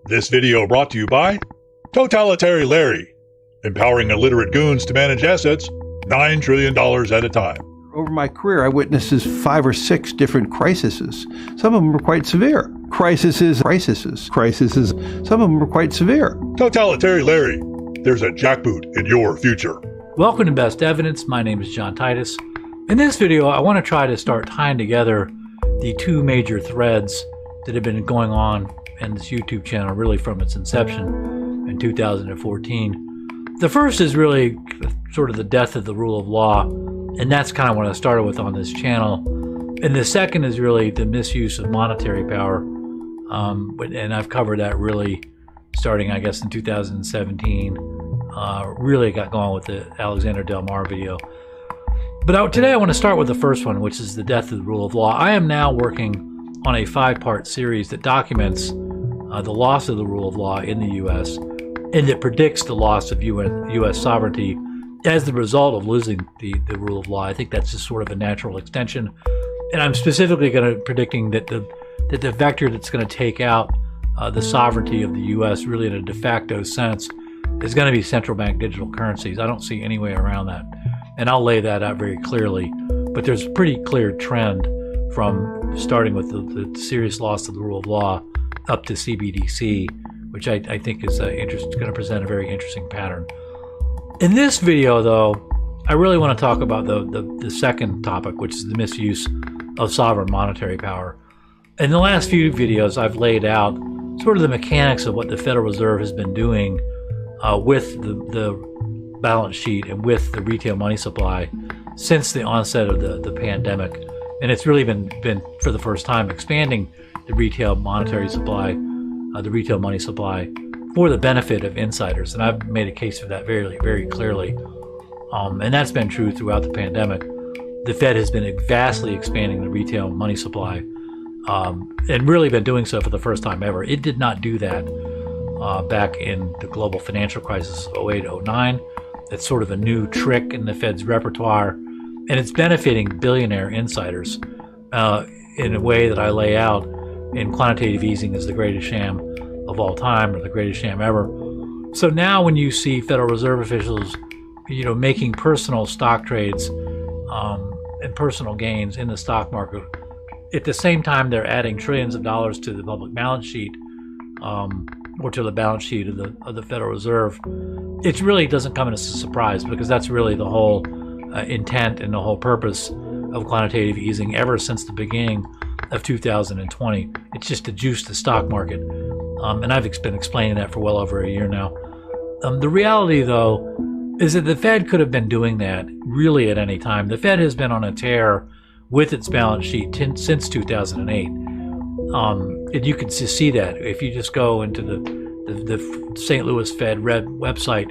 This video brought to you by Totalitarian Larry, empowering illiterate goons to manage assets $9 trillion at a time. Over my career, I witnessed 5 or 6 different crises. Some of them were quite severe. Crises. Some of them were quite severe. Totalitarian Larry, there's a jackboot in your future. Welcome to Best Evidence. My name is John Titus. In this video, I want to try to start tying together the 2 major threads that have been going on in this YouTube channel really from its inception in 2014. The first is really sort of the death of the rule of law, and that's kind of what I started with on this channel. And the second is really the misuse of monetary power, and I've covered that really starting, I guess, in 2017. Really got going with the Alexander Del Mar video. But today I want to start with the first one, which is the death of the rule of law. I am now working on a 5-part series that documents the loss of the rule of law in the U.S. and that predicts the loss of U.S. sovereignty as the result of losing the rule of law. I think that's just sort of a natural extension. And I'm specifically predicting that the vector that's going to take out the sovereignty of the U.S. really in a de facto sense is going to be central bank digital currencies. I don't see any way around that. And I'll lay that out very clearly. But there's a pretty clear trend from starting with the serious loss of the rule of law up to CBDC, which I think is going to present a very interesting pattern. In this video, though, I really want to talk about the second topic, which is the misuse of sovereign monetary power. In the last few videos, I've laid out sort of the mechanics of what the Federal Reserve has been doing with the balance sheet and with the retail money supply since the onset of the pandemic. And it's really been for the first time expanding the retail monetary supply, the retail money supply for the benefit of insiders. And I've made a case for that very, very clearly. And that's been true throughout the pandemic. The Fed has been vastly expanding the retail money supply and really been doing so for the first time ever. It did not do that back in the global financial crisis of 08-09. It's sort of a new trick in the Fed's repertoire, and it's benefiting billionaire insiders in a way that I lay out in Quantitative Easing as the greatest sham of all time, or the greatest sham ever. So now when you see Federal Reserve officials, making personal stock trades and personal gains in the stock market, at the same time they're adding trillions of dollars to the public balance sheet, or to the balance sheet of the Federal Reserve, it really doesn't come as a surprise, because that's really the whole intent and the whole purpose of quantitative easing ever since the beginning of 2020. It's just to juice the stock market. And I've been explaining that for well over a year now. The reality, though, is that the Fed could have been doing that really at any time. The Fed has been on a tear with its balance sheet since 2008. And you can just see that if you just go into the St. Louis Fed website.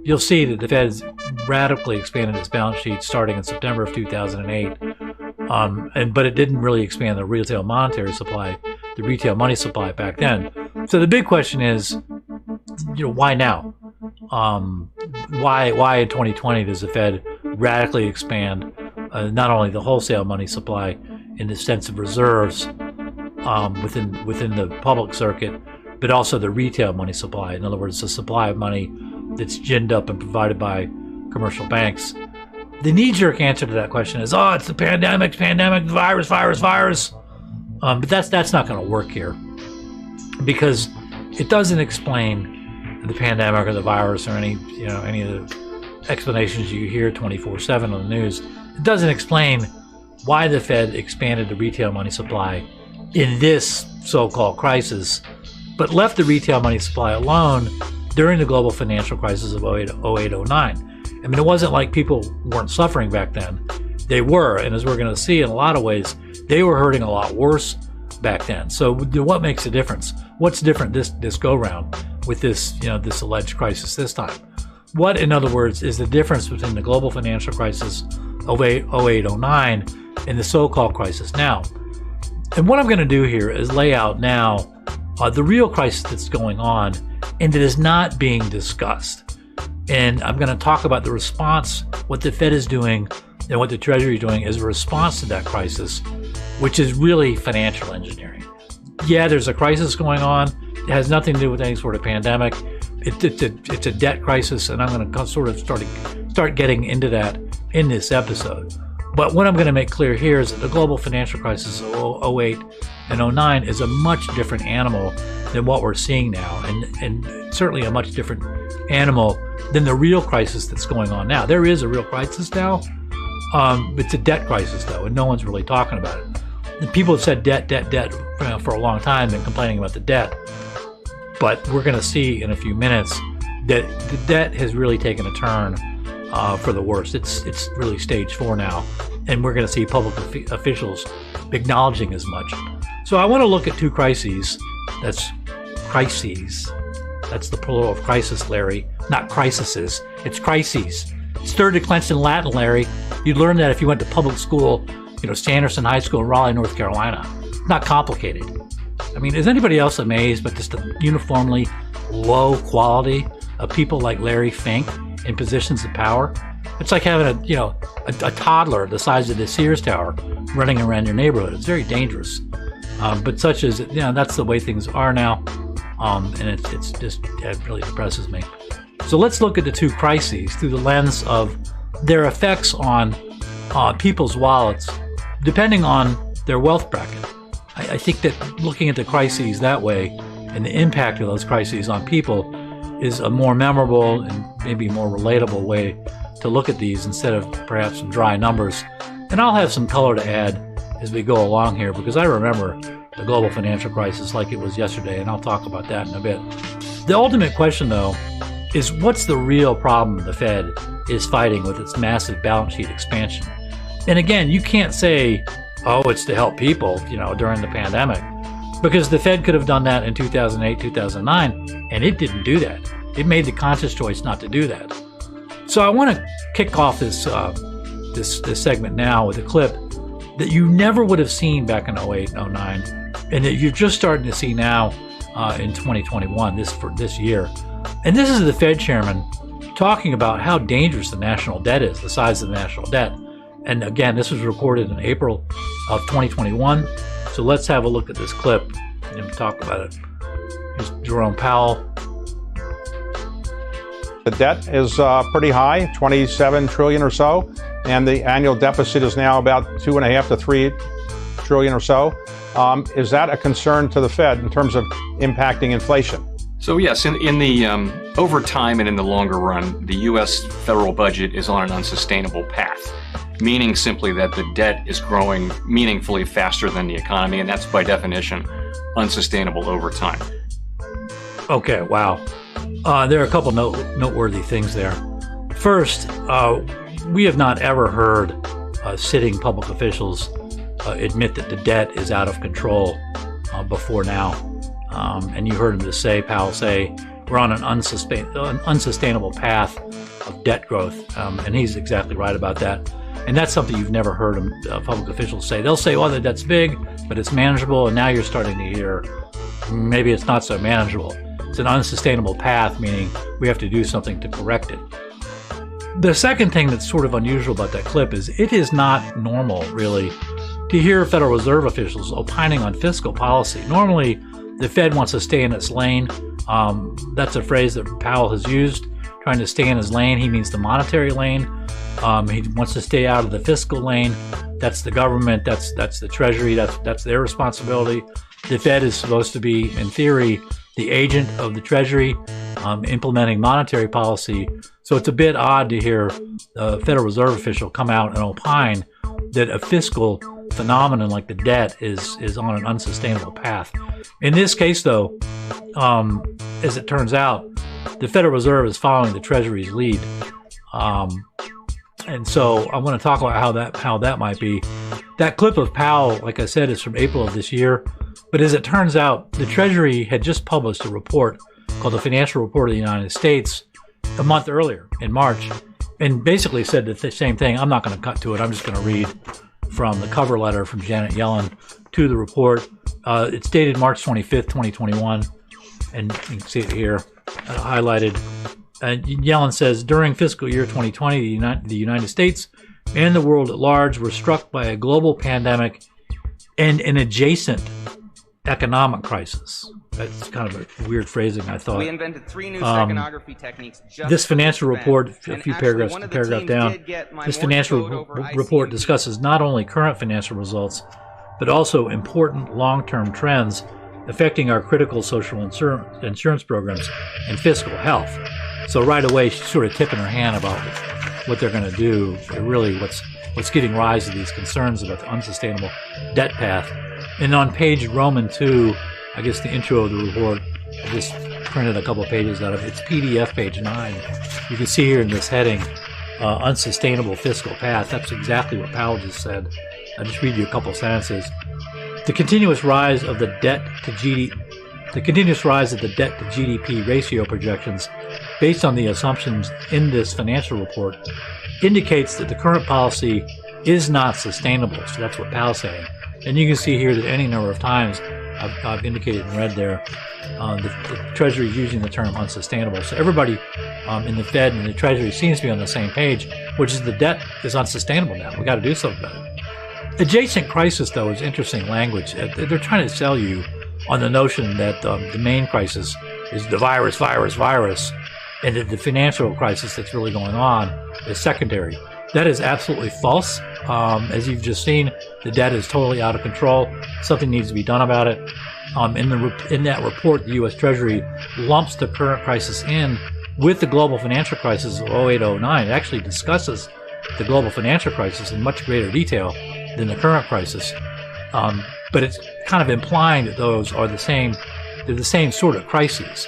You'll see that the Fed has radically expanded its balance sheet starting in September of 2008. But it didn't really expand the retail monetary supply, the retail money supply back then. So the big question is, why now? Why in 2020 does the Fed radically expand not only the wholesale money supply in the sense of reserves within the public circuit, but also the retail money supply? In other words, the supply of money that's ginned up and provided by commercial banks. The knee-jerk answer to that question is, oh, it's the pandemic, virus. But that's not going to work here, because it doesn't explain the pandemic or the virus or any of the explanations you hear 24/7 on the news. It doesn't explain why the Fed expanded the retail money supply in this so-called crisis, but left the retail money supply alone during the global financial crisis of 08-09. I mean, it wasn't like people weren't suffering back then. They were, and as we're going to see in a lot of ways, they were hurting a lot worse back then. So what makes a difference? What's different this go-round with this alleged crisis this time? What, in other words, is the difference between the global financial crisis of 08-09 and the so-called crisis now? And what I'm going to do here is lay out now the real crisis that's going on and that is not being discussed. And I'm going to talk about the response, what the Fed is doing and what the Treasury is doing as a response to that crisis, which is really financial engineering. Yeah, there's a crisis going on. It has nothing to do with any sort of pandemic. It's a debt crisis, and I'm going to sort of start getting into that in this episode. But what I'm going to make clear here is that the global financial crisis of 08 and 09 is a much different animal than what we're seeing now, and certainly a much different animal than the real crisis that's going on now. There is a real crisis now. It's a debt crisis, though, and no one's really talking about it. The people have said debt for a long time and complaining about the debt. But we're going to see in a few minutes that the debt has really taken a turn for the worst. It's really stage 4 now, and we're going to see public officials acknowledging as much. So I want to look at two crises. That's crises. That's the plural of crisis, Larry, not crises. It's crises. It's third declension in Latin, Larry. You'd learn that if you went to public school, Sanderson High School in Raleigh, North Carolina. It's not complicated. I mean, is anybody else amazed by just the uniformly low quality of people like Larry Fink in positions of power? It's like having a toddler the size of the Sears Tower running around your neighborhood. It's very dangerous. But such as, that's the way things are now. And it really depresses me. So let's look at the two crises through the lens of their effects on people's wallets, depending on their wealth bracket. I think that looking at the crises that way and the impact of those crises on people is a more memorable and maybe more relatable way to look at these instead of perhaps some dry numbers. And I'll have some color to add as we go along here, because I remember the global financial crisis like it was yesterday, and I'll talk about that in a bit. The ultimate question, though, is what's the real problem the Fed is fighting with its massive balance sheet expansion? And again, you can't say, oh, it's to help people, during the pandemic, because the Fed could have done that in 2008, 2009, and it didn't do that. It made the conscious choice not to do that. So I want to kick off this segment now with a clip that you never would have seen back in 08 and 09, and that you're just starting to see now in 2021, for this year. And this is the Fed chairman talking about how dangerous the national debt is, the size of the national debt. And again, this was recorded in April of 2021. So let's have a look at this clip and talk about it. Here's Jerome Powell. The debt is pretty high, 27 trillion or so, and the annual deficit is now about 2.5 to 3 trillion or so. Is that a concern to the Fed in terms of impacting inflation? So yes, in the over time and in the longer run, the U.S. federal budget is on an unsustainable path, meaning simply that the debt is growing meaningfully faster than the economy, and that's by definition unsustainable over time. Okay, wow. There are a couple noteworthy things there. First, we have not ever heard sitting public officials admit that the debt is out of control before now. And you heard him Powell say, we're on an unsustainable path of debt growth. And he's exactly right about that. And that's something you've never heard public officials say. They'll say, well, the debt's big, but it's manageable. And now you're starting to hear maybe it's not so manageable. it's an unsustainable path, meaning we have to do something to correct it. The second thing that's sort of unusual about that clip is it is not normal, really, to hear Federal Reserve officials opining on fiscal policy. Normally, the Fed wants to stay in its lane. That's a phrase that Powell has used, trying to stay in his lane. He means the monetary lane. He wants to stay out of the fiscal lane. That's the government. That's the Treasury. That's their responsibility. The Fed is supposed to be, in theory, the agent of the Treasury, implementing monetary policy. So it's a bit odd to hear a Federal Reserve official come out and opine that a fiscal phenomenon like the debt is on an unsustainable path. In this case, though, as it turns out, the Federal Reserve is following the Treasury's lead. And so I want to talk about how that might be. That clip of Powell, like I said, is from April of this year. But as it turns out, the Treasury had just published a report called the Financial Report of the United States a month earlier, in March, and basically said the same thing. I'm not going to cut to it. I'm just going to read from the cover letter from Janet Yellen to the report. It's dated March 25th, 2021, and you can see it here highlighted. Yellen says, during fiscal year 2020, the United States and the world at large were struck by a global pandemic and an adjacent economic crisis. That's kind of a weird phrasing, I thought. We invented 3 new steganography techniques. This financial report, a few paragraphs down, this financial report discusses not only current financial results, but also important long-term trends affecting our critical social insurance programs and fiscal health. So right away, she's sort of tipping her hand about what they're going to do, really what's giving rise to these concerns about the unsustainable debt path. And on page Roman 2, I guess the intro of the report, I just printed a couple of pages out of it. It's PDF page 9. You can see here in this heading, unsustainable fiscal path. That's exactly what Powell just said. I'll just read you a couple sentences. The continuous rise of the debt to GDP ratio projections, based on the assumptions in this financial report, indicates that the current policy is not sustainable. So that's what Powell's saying. And you can see here that any number of times I've indicated in red there, the Treasury is using the term unsustainable. So everybody in the Fed and the Treasury seems to be on the same page, which is the debt is unsustainable now. We got to do something about it. Adjacent crisis, though, is interesting language. They're trying to sell you on the notion that the main crisis is the virus, and that the financial crisis that's really going on is secondary. That is absolutely false. As you've just seen, the debt is totally out of control. Something needs to be done about it. In that report, the U.S. Treasury lumps the current crisis in with the global financial crisis of 08-09. It actually discusses the global financial crisis in much greater detail than the current crisis. But it's kind of implying that those are the same. They're the same sort of crises.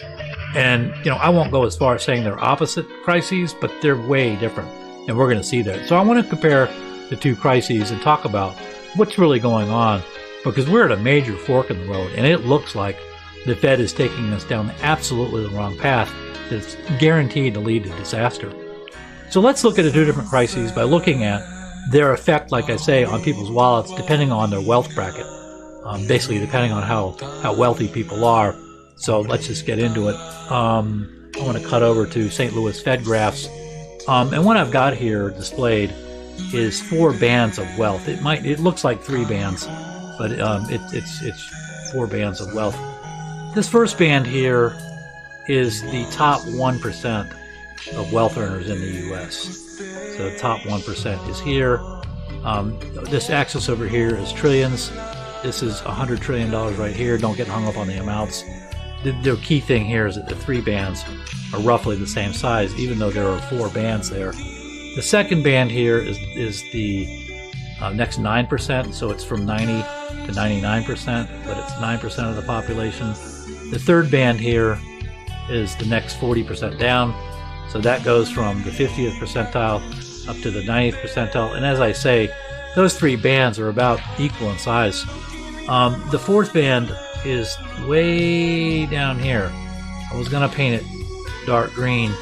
And I won't go as far as saying they're opposite crises, but they're way different. And we're going to see that. So I want to compare the two crises and talk about what's really going on, because we're at a major fork in the road, and it looks like the Fed is taking us down absolutely the wrong path that's guaranteed to lead to disaster. So let's look at the two different crises by looking at their effect, like I say, on people's wallets, depending on their wealth bracket, basically depending on how wealthy people are. So let's just get into it. I want to cut over to St. Louis Fed graphs. And what I've got here displayed is 4 bands of wealth. It looks like 3 bands, but it's 4 bands of wealth. This first band here is the top 1% of wealth earners in the U.S. So the top 1% is here. This axis over here is trillions. This is $100 trillion right here. Don't get hung up on the amounts. The key thing here is that the 3 bands are roughly the same size, even though there are 4 bands there. The second band here is the next 9%, so it's from 90 to 99%, but it's 9% of the population. The third band here is the next 40% down, so that goes from the 50th percentile up to the 90th percentile. And as I say, those 3 bands are about equal in size. The fourth band is way down here. I was going to paint it dark green,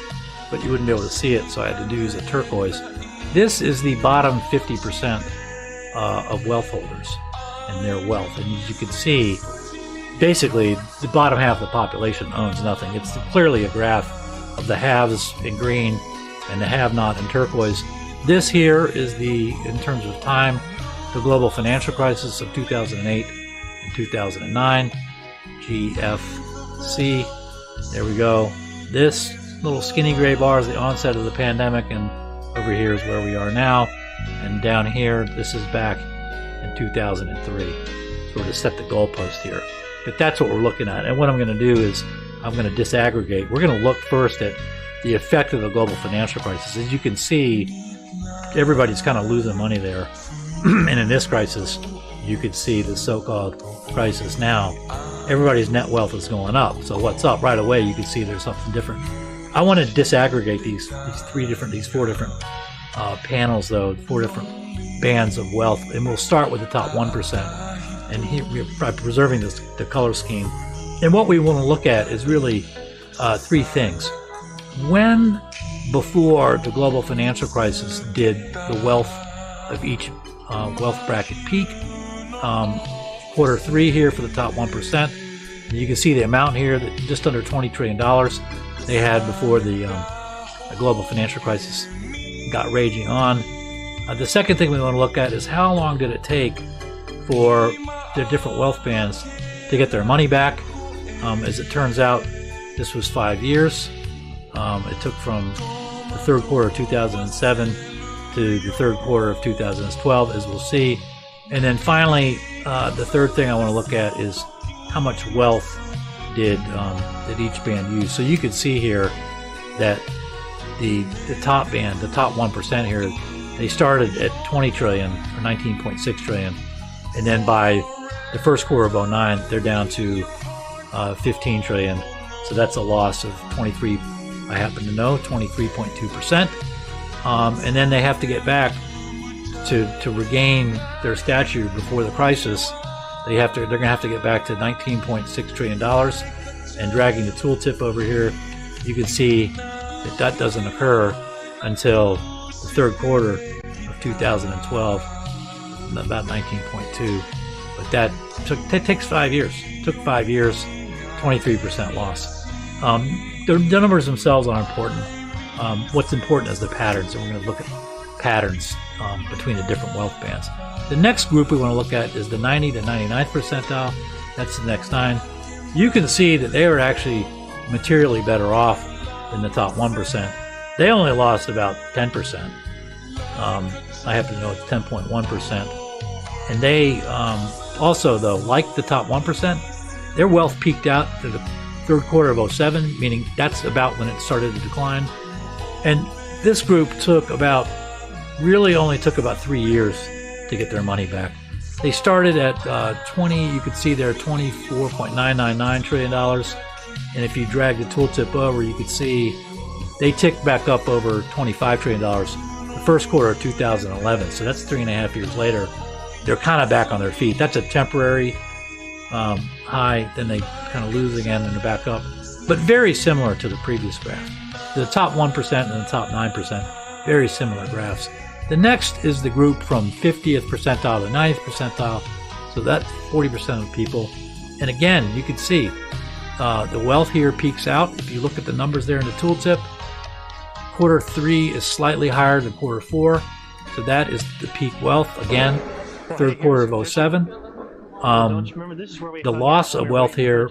but you wouldn't be able to see it, so I had to use a turquoise. This is the bottom 50% of wealth holders and their wealth. And as you can see, basically the bottom half of the population owns nothing. It's clearly a graph of the haves in green and the have-not in turquoise. This here is in terms of time, the global financial crisis of 2008 and 2009, GFC. There we go. This little skinny gray bar is the onset of the pandemic, and over here is where we are now. And down here, this is back in 2003. Sort of set the goalpost here. But that's what we're looking at. And what I'm going to do is I'm going to disaggregate. We're going to look first at the effect of the global financial crisis. As you can see, everybody's kind of losing money there. And in this crisis, you could see the so-called crisis now. Everybody's net wealth is going up. So what's up? Right away, you can see there's something different. I want to disaggregate these four different panels, though, 4 different bands of wealth. And we'll start with the top 1%. And here we're preserving the color scheme. And what we want to look at is really 3 things. When, before the global financial crisis, did the wealth of each wealth bracket peak? Quarter 3 here for the top 1%. You can see the amount here, that just under $20 trillion they had before the global financial crisis got raging on. The second thing we want to look at is how long did it take for the different wealth bands to get their money back. As it turns out, this was 5 years. It took from the third quarter of 2007 to the third quarter of 2012, as we'll see. And then finally, the third thing I want to look at is how much wealth did each band use. So you can see here that the top band, the top 1% here, they started at 20 trillion or 19.6 trillion. And then by the first quarter of 2009, they're down to 15 trillion. So that's a loss of 23.2%. And then they have to get back to regain their stature before the crisis. They're going to have to get back to $19.6 trillion. And dragging the tooltip over here, you can see that doesn't occur until the third quarter of 2012, about 19.2. But that takes 5 years. It took 5 years, 23% loss. The numbers themselves aren't important. What's important is the patterns, and we're going to look at patterns between the different wealth bands. The next group we want to look at is the 90 to 99th percentile. That's the next 9. You can see that they were actually materially better off than the top 1%. They only lost about 10%. I happen to know it's 10.1%. And they also, though, like the top 1%, their wealth peaked out to the third quarter of 2007, meaning that's about when it started to decline. And this group only took about 3 years to get their money back. They started at you could see there, $24.999 trillion. And if you drag the tooltip over, you could see they ticked back up over $25 trillion the first quarter of 2011. So that's 3.5 years later. They're kind of back on their feet. That's a temporary high, then they kind of lose again and they're back up. But very similar to the previous graph. The top 1% and the top 9%, very similar graphs. The next is the group from 50th percentile to 90th percentile. So that's 40% of the people. And again, you can see the wealth here peaks out. If you look at the numbers there in the tooltip, quarter 3 is slightly higher than quarter 4. So that is the peak wealth. Again, third quarter of 2007. The loss of wealth here,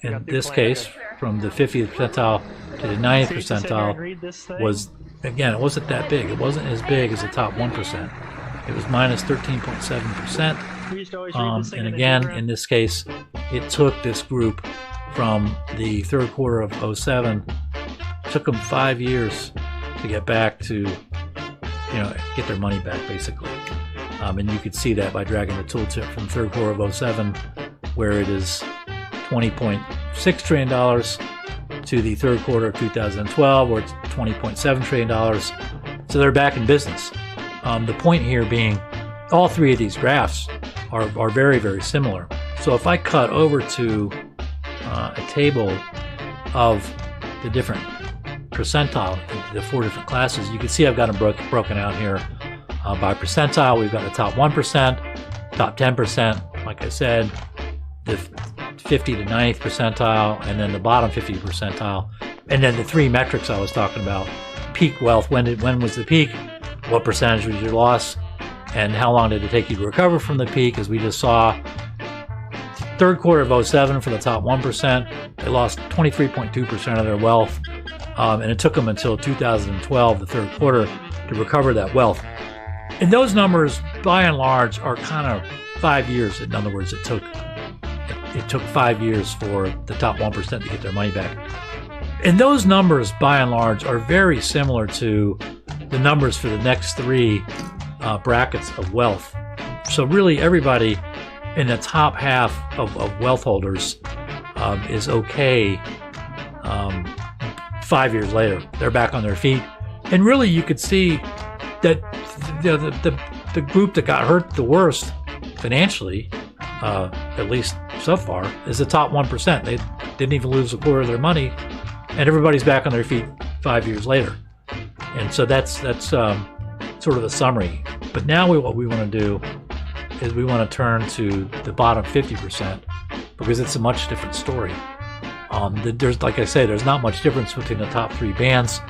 in this case, from the 50th percentile to the 90th percentile was, again, it wasn't that big. It wasn't as big as the top 1%. It was minus 13.7%. And again, in this case, it took this group from the third quarter of 2007, took them 5 years to get back to, get their money back, basically. And you could see that by dragging the tooltip from third quarter of 2007, where it is $20.6 trillion, to the third quarter of 2012, where it's $20.7 trillion. So they're back in business. The point here being, all 3 of these graphs are very, very similar. So if I cut over to a table of the different percentile, the 4 different classes, you can see I've got them broken out here. By percentile, we've got the top 1%, top 10%, like I said, the 50 to 90th percentile, and then the bottom 50 percentile. And then the three metrics I was talking about: peak wealth, when was the peak, what percentage was your loss, and how long did it take you to recover from the peak. As we just saw, third quarter of 07 for the top 1%, they lost 23.2% of their wealth, and it took them until 2012, the third quarter, to recover that wealth. And those numbers, by and large, are kind of 5 years. In other words, it took 5 years for the top 1% to get their money back. And those numbers, by and large, are very similar to the numbers for the next three brackets of wealth. So really, everybody in the top half of wealth holders is okay 5 years later. They're back on their feet. And really, you could see that the group that got hurt the worst financially, at least so far, is the top 1%. They didn't even lose a quarter of their money, and everybody's back on their feet 5 years later. And so that's sort of the summary. But now what we want to do is we want to turn to the bottom 50%, because it's a much different story. There's, like I say, there's not much difference between the top three bands.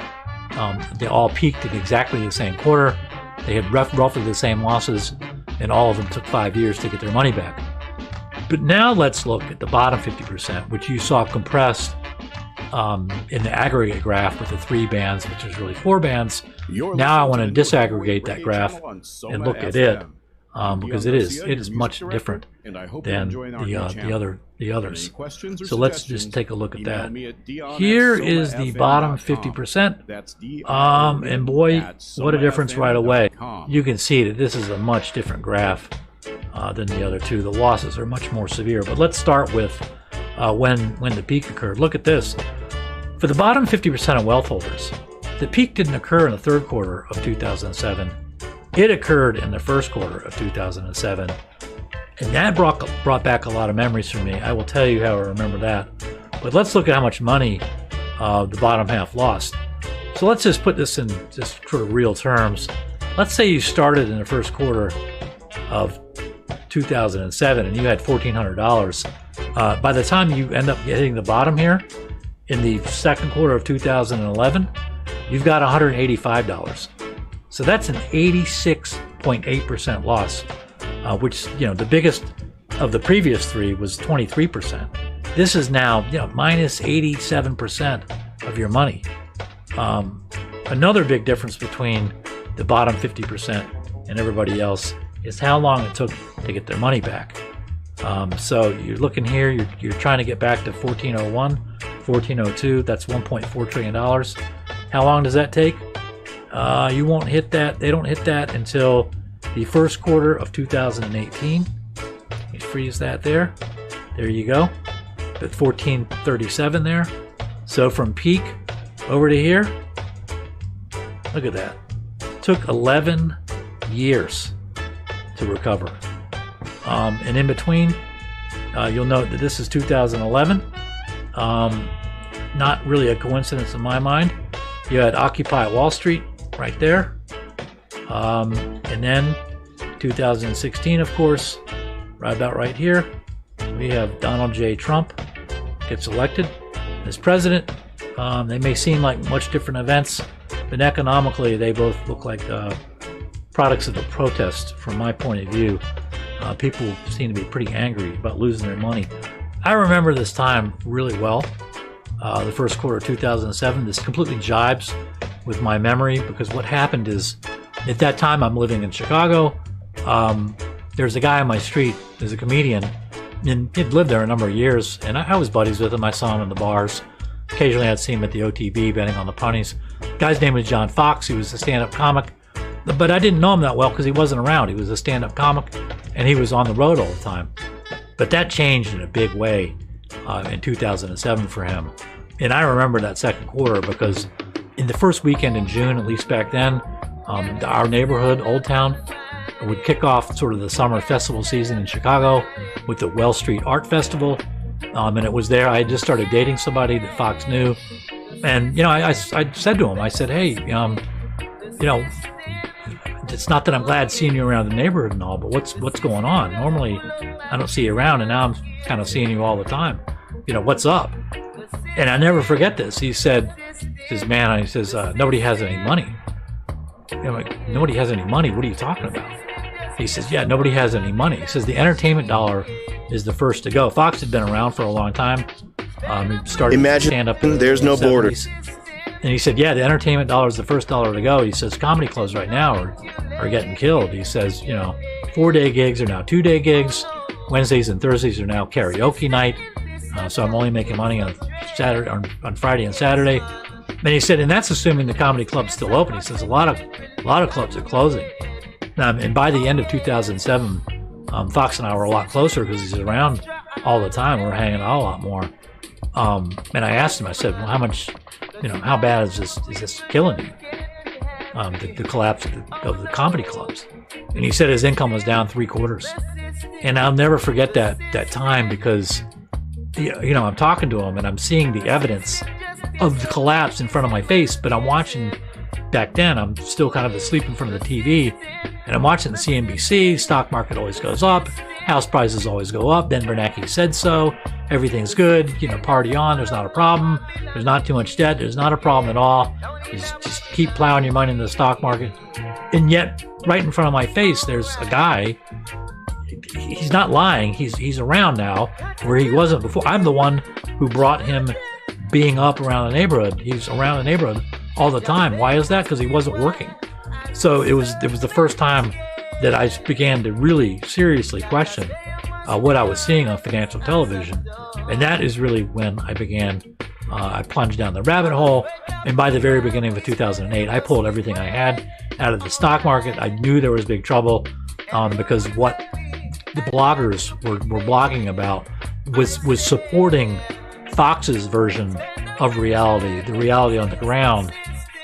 They all peaked in exactly the same quarter. They had roughly the same losses, and all of them took 5 years to get their money back. But now let's look at the bottom 50%, which you saw compressed in the aggregate graph with the three bands, which is really four bands. Now I want to disaggregate that graph and look at it, because it is much different than the others. So let's just take a look at that. Here is the bottom 50%, and boy, what a difference right away. You can see that this is a much different graph than the other two. The losses are much more severe. But let's start with when the peak occurred. Look at this. For the bottom 50% of wealth holders, the peak didn't occur in the third quarter of 2007. It occurred in the first quarter of 2007. And that brought back a lot of memories for me. I will tell you how I remember that. But let's look at how much money the bottom half lost. So let's just put this in just sort of real terms. Let's say you started in the first quarter of 2007 and you had $1,400. By the time you end up hitting the bottom here, in the second quarter of 2011, you've got $185. So that's an 86.8% loss, which, the biggest of the previous three was 23%. This is now, minus 87% of your money. Another big difference between the bottom 50% and everybody else is how long it took to get their money back. So you're looking here, you're trying to get back to 1401, 1402, that's $1.4 trillion. How long does that take? You won't hit that. They don't hit that until the first quarter of 2018. You freeze that there. There you go. At 1437 there. So from peak over to here, look at that. It took 11 years to recover. And in between, you'll note that this is 2011. Not really a coincidence in my mind. You had Occupy Wall Street right there. And then 2016, of course, right about right here, we have Donald J. Trump gets elected as president. They may seem like much different events, but economically they both look like products of a protest from my point of view. People seem to be pretty angry about losing their money. I remember this time really well. The first quarter of 2007, this completely jibes with my memory, because what happened is, at that time I'm living in Chicago. There's a guy on my street, there's a comedian, and he'd lived there a number of years, and I was buddies with him. I saw him in the bars. Occasionally I'd see him at the OTB betting on the punnies. The guy's name was John Fox. He was a stand-up comic, but I didn't know him that well because he wasn't around. He was a stand-up comic, and he was on the road all the time. But that changed in a big way in 2007 for him. And I remember that second quarter because in the first weekend in June, at least back then, our neighborhood, Old Town, would kick off sort of the summer festival season in Chicago with the Well Street Art Festival. And it was there. I had just started dating somebody that Fox knew. And, I said to him, I said, hey, it's not that I'm glad seeing you around the neighborhood and all, but what's going on? Normally, I don't see you around, and now I'm kind of seeing you all the time. What's up? And I never forget this. He says, man, he says, nobody has any money. I'm like, nobody has any money? What are you talking about? He says, yeah, nobody has any money. He says the entertainment dollar is the first to go. Fox had been around for a long time. He started to stand up. There's no borders. And he said, yeah, the entertainment dollar is the first dollar to go. He says comedy clubs right now are getting killed. He says, 4-day gigs are now 2-day gigs. Wednesdays and Thursdays are now karaoke night. So I'm only making money on Saturday, on Friday and Saturday. And he said, and that's assuming the comedy club's still open. He says a lot of clubs are closing. And by the end of 2007, Fox and I were a lot closer because he's around all the time. We're hanging out a lot more. And I asked him, I said, well, how much, how bad is this killing you? The collapse of the comedy clubs. And he said his income was down 3/4. And I'll never forget that time because, I'm talking to him and I'm seeing the evidence of the collapse in front of my face, but I'm watching. Back then, I'm still kind of asleep in front of the TV, and I'm watching the CNBC. Stock market always goes up, house prices always go up. Ben Bernanke said so. Everything's good. Party on. There's not a problem. There's not too much debt. There's not a problem at all. Just keep plowing your money into the stock market. And yet, right in front of my face, there's a guy. He's not lying. He's around now where he wasn't before. I'm the one who brought him being up around the neighborhood. He's around the neighborhood all the time. Why is that? Because he wasn't working. So it was the first time that I began to really seriously question what I was seeing on financial television. And that is really when I began, I plunged down the rabbit hole. And by the very beginning of 2008, I pulled everything I had out of the stock market. I knew there was big trouble because what the bloggers were blogging about was supporting Fox's version of reality, the reality on the ground,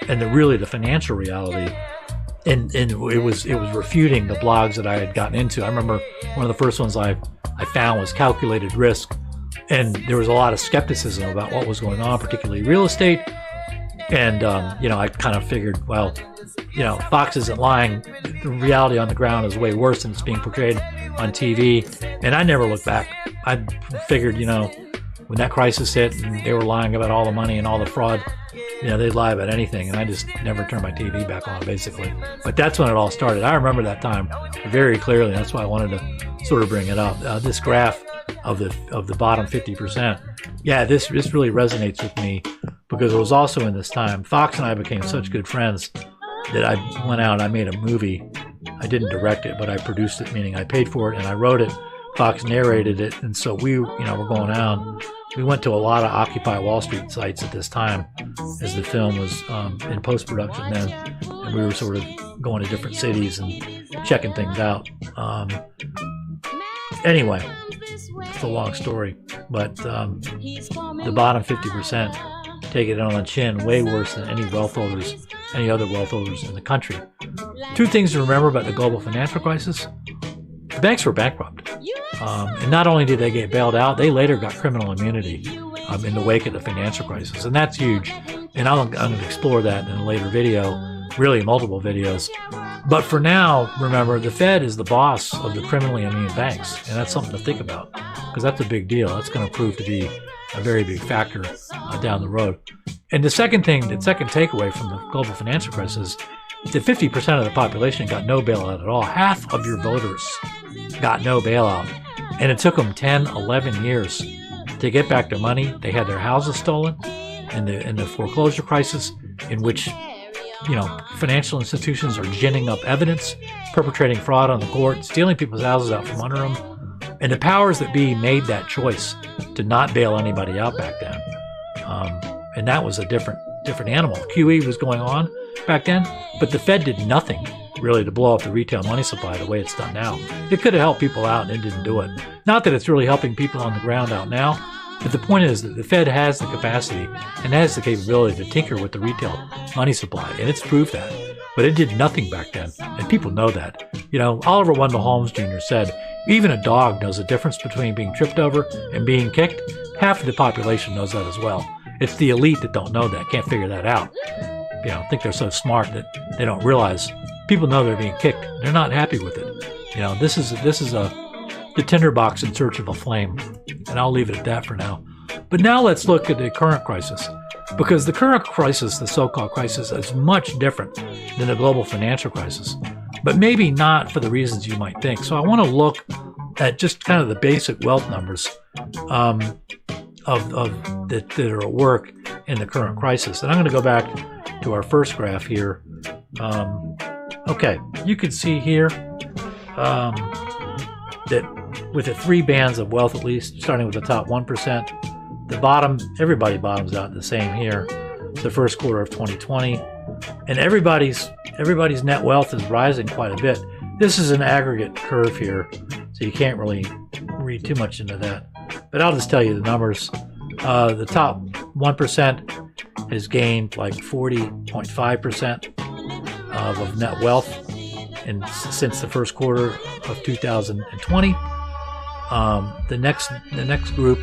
and the financial reality, and it was refuting the blogs that I had gotten into. I remember one of the first ones I found was Calculated Risk, and there was a lot of skepticism about what was going on, particularly real estate. And I kind of figured, well, Fox isn't lying. The reality on the ground is way worse than it's being portrayed on TV. And I never looked back. I figured, when that crisis hit and they were lying about all the money and all the fraud, they'd lie about anything, and I just never turned my TV back on, basically. But that's when it all started. I remember that time very clearly. That's why I wanted to sort of bring it up. This graph of the bottom 50%. Yeah, this really resonates with me because it was also in this time. Fox and I became such good friends that I went out and I made a movie. I didn't direct it, but I produced it, meaning I paid for it and I wrote it. Fox narrated it, and so we, we're going out. We went to a lot of Occupy Wall Street sites at this time as the film was in post-production then, and we were sort of going to different cities and checking things out. Anyway, it's a long story, but the bottom 50% take it on the chin way worse than any other wealth holders in the country. Two things to remember about the global financial crisis. The banks were bankrupt. And not only did they get bailed out, they later got criminal immunity in the wake of the financial crisis. And that's huge. And I'm going to explore that in a later video, really multiple videos. But for now, remember, the Fed is the boss of the criminally immune banks. And that's something to think about because that's a big deal. That's going to prove to be a very big factor down the road. And the second takeaway from the global financial crisis is that 50% of the population got no bailout at all. Half of your voters got no bailout. And it took them 10, 11 years to get back their money. They had their houses stolen in the foreclosure crisis in which, financial institutions are ginning up evidence, perpetrating fraud on the court, stealing people's houses out from under them. And the powers that be made that choice to not bail anybody out back then. And that was a different animal. QE was going on back then, but the Fed did nothing really to blow up the retail money supply the way it's done now. It could have helped people out and it didn't do it. Not that it's really helping people on the ground out now, but the point is that the Fed has the capacity and has the capability to tinker with the retail money supply, and it's proved that. But it did nothing back then, and people know that. Oliver Wendell Holmes Jr. said, even a dog knows the difference between being tripped over and being kicked. Half of the population knows that as well. It's the elite that don't know that, can't figure that out. Think they're so smart that they don't realize people know they're being kicked. They're not happy with it. You know, this is the tinderbox in search of a flame, and I'll leave it at that for now. But now let's look at the current crisis, because the current crisis, the so-called crisis, is much different than the global financial crisis, but maybe not for the reasons you might think. So I want to look at just kind of the basic wealth numbers that are at work in the current crisis. And I'm going to go back to our first graph here. Okay, you can see here that with the 3 bands of wealth, at least, starting with the top 1%, the bottom, everybody bottoms out the same here, the first quarter of 2020. And everybody's net wealth is rising quite a bit. This is an aggregate curve here, so you can't really read too much into that. But I'll just tell you the numbers. The top 1% has gained like 40.5% of net wealth since the first quarter of 2020. The next group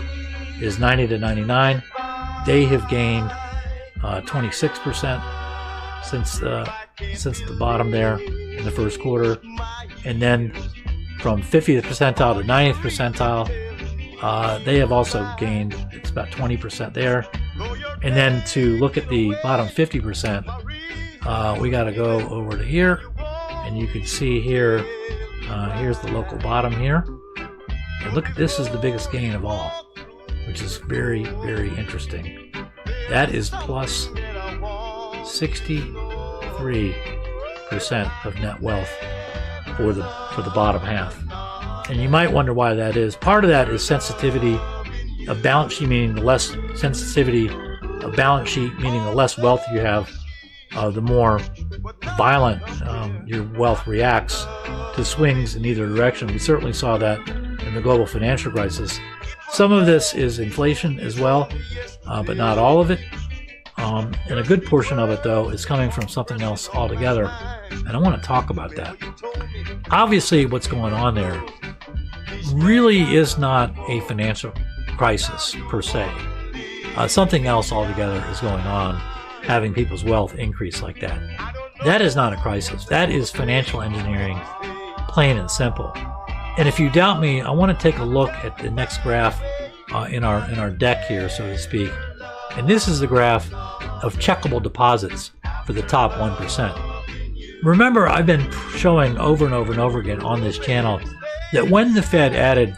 is 90 to 99. They have gained 26% since the bottom there in the first quarter. And then from 50th percentile to 90th percentile, they have also gained, it's about 20% there. And then to look at the bottom 50%, we got to go over to here, and you can see here, here's the local bottom here. And look at this, is the biggest gain of all, which is very, very interesting. That is plus 63% of net wealth for the bottom half. And you might wonder why that is. Part of that is sensitivity of balance sheet, meaning the less sensitivity of balance sheet, meaning the less wealth you have, the more violent your wealth reacts to swings in either direction. We certainly saw that in the global financial crisis. Some of this is inflation as well, but not all of it. And a good portion of it, though, is coming from something else altogether. And I want to talk about that. Obviously, what's going on there really is not a financial crisis per se. Something else altogether is going on, having people's wealth increase like that. That is not a crisis. That is financial engineering, plain and simple. And if you doubt me, I want to take a look at the next graph in our deck here, so to speak. And this is the graph of checkable deposits for the top 1%. Remember, I've been showing over and over and over again on this channel that when the Fed added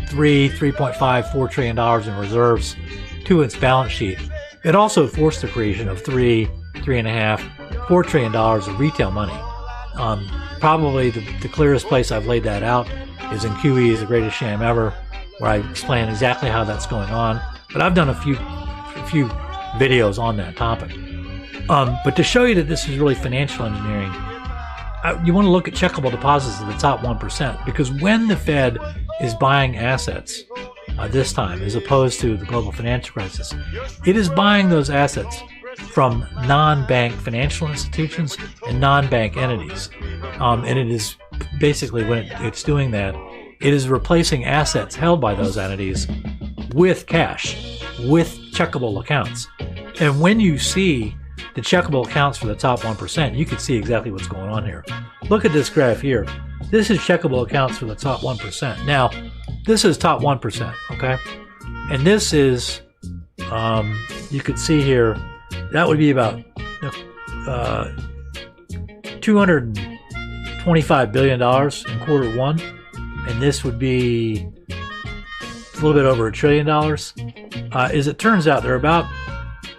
$3.5, $4 trillion in reserves to its balance sheet, it also forced the creation of $3.5, $4 trillion of retail money. Probably the clearest place I've laid that out is in QE's The Greatest Sham Ever, where I explain exactly how that's going on. But I've done a few videos on that topic. But to show you that this is really financial engineering, you want to look at checkable deposits of the top 1%, because when the Fed is buying assets this time, as opposed to the global financial crisis, it is buying those assets from non-bank financial institutions and non-bank entities. And it is basically, when it's doing that, it is replacing assets held by those entities with cash, with checkable accounts. And when you see the checkable accounts for the top 1%, you can see exactly what's going on here. Look at this graph here. This is checkable accounts for the top 1%. Now, this is top 1%, okay? And this is, you can see here, that would be about $225 billion in quarter one. And this would be a little bit over $1 trillion. As it turns out, there are about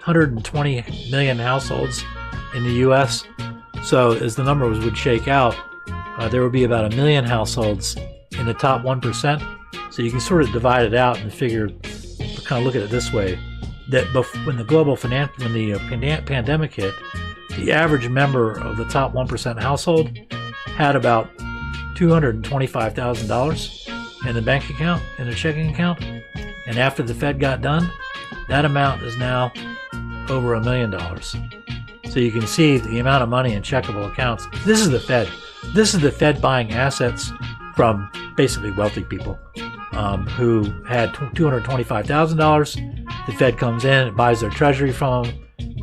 120 million households in the U.S. So as the numbers would shake out, there would be about 1 million households in the top 1%. So you can sort of divide it out and figure, kind of look at it this way, that when the pandemic hit, the average member of the top 1% household had about $225,000 in the bank account, in the checking account. And after the Fed got done, that amount is now over $1 million. So you can see the amount of money in checkable accounts. This is the Fed. This is the Fed buying assets from basically wealthy people who had $225,000. The Fed comes in and buys their treasury from them,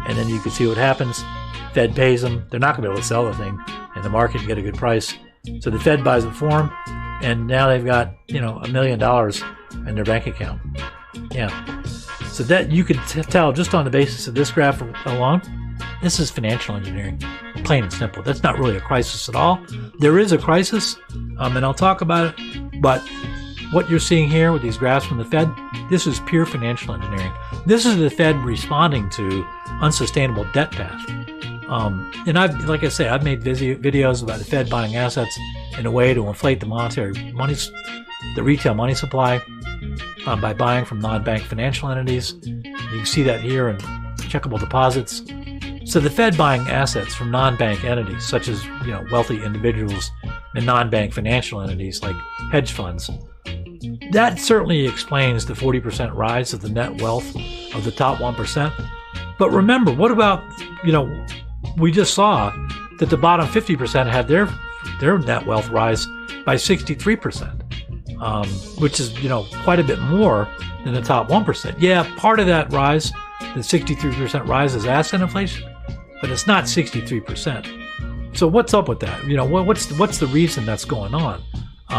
and then you can see what happens. Fed pays them. They're not going to be able to sell the thing and the market can get a good price. So the Fed buys it for them, and now they've got, $1 million in their bank account. Yeah. So that you could tell just on the basis of this graph alone, this is financial engineering, plain and simple. That's not really a crisis at all. There is a crisis, and I'll talk about it, but what you're seeing here with these graphs from the Fed, this is pure financial engineering. This is the Fed responding to unsustainable debt path. And like I say, I've made videos about the Fed buying assets in a way to inflate the retail money supply by buying from non-bank financial entities. You can see that here in checkable deposits. So the Fed buying assets from non-bank entities, such as wealthy individuals and non-bank financial entities like hedge funds, that certainly explains the 40% rise of the net wealth of the top 1%. But remember, what about, we just saw that the bottom 50% had their net wealth rise by 63%, which is, quite a bit more than the top 1%. Yeah, part of that rise, the 63% rise, is asset inflation, but it's not 63%. So what's up with that? What's the reason that's going on?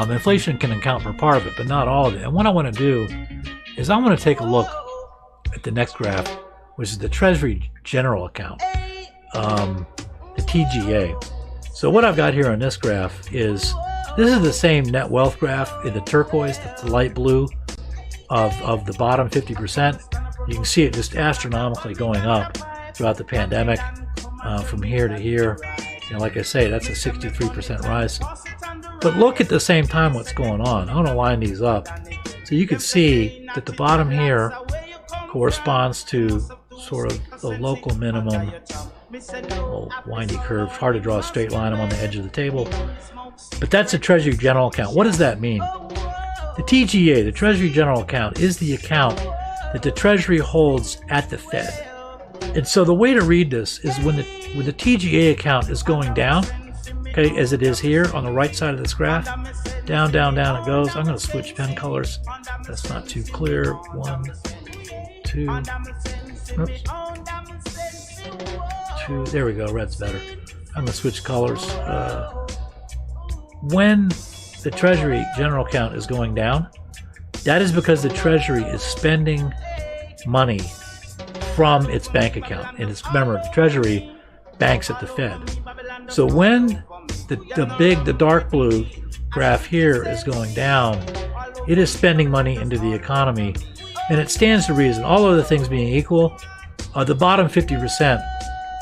Inflation can account for part of it, but not all of it. And what I want to do is I want to take a look at the next graph, which is the Treasury General Account, the TGA. So what I've got here on this graph is, this is the same net wealth graph in the turquoise, the light blue of the bottom 50%. You can see it just astronomically going up throughout the pandemic, from here to here. Like I say, that's a 63% rise. But look at the same time what's going on. I want to line these up so you can see that the bottom here corresponds to sort of the local minimum. Little windy curve, hard to draw a straight line. I'm on the edge of the table. But that's a Treasury General Account. What does that mean? The TGA, the Treasury General Account, is the account that the Treasury holds at the Fed. And so the way to read this is when the TGA account is going down, okay, as it is here on the right side of this graph, down, down, down it goes. I'm going to switch pen colors. That's not too clear. 1, 2, oops. 2, there we go, red's better. I'm going to switch colors. When the Treasury General Account is going down, that is because the Treasury is spending money from its bank account. And remember, the Treasury banks at the Fed. So when the dark blue graph here is going down, it is spending money into the economy. And it stands to reason, all other things being equal, the bottom 50%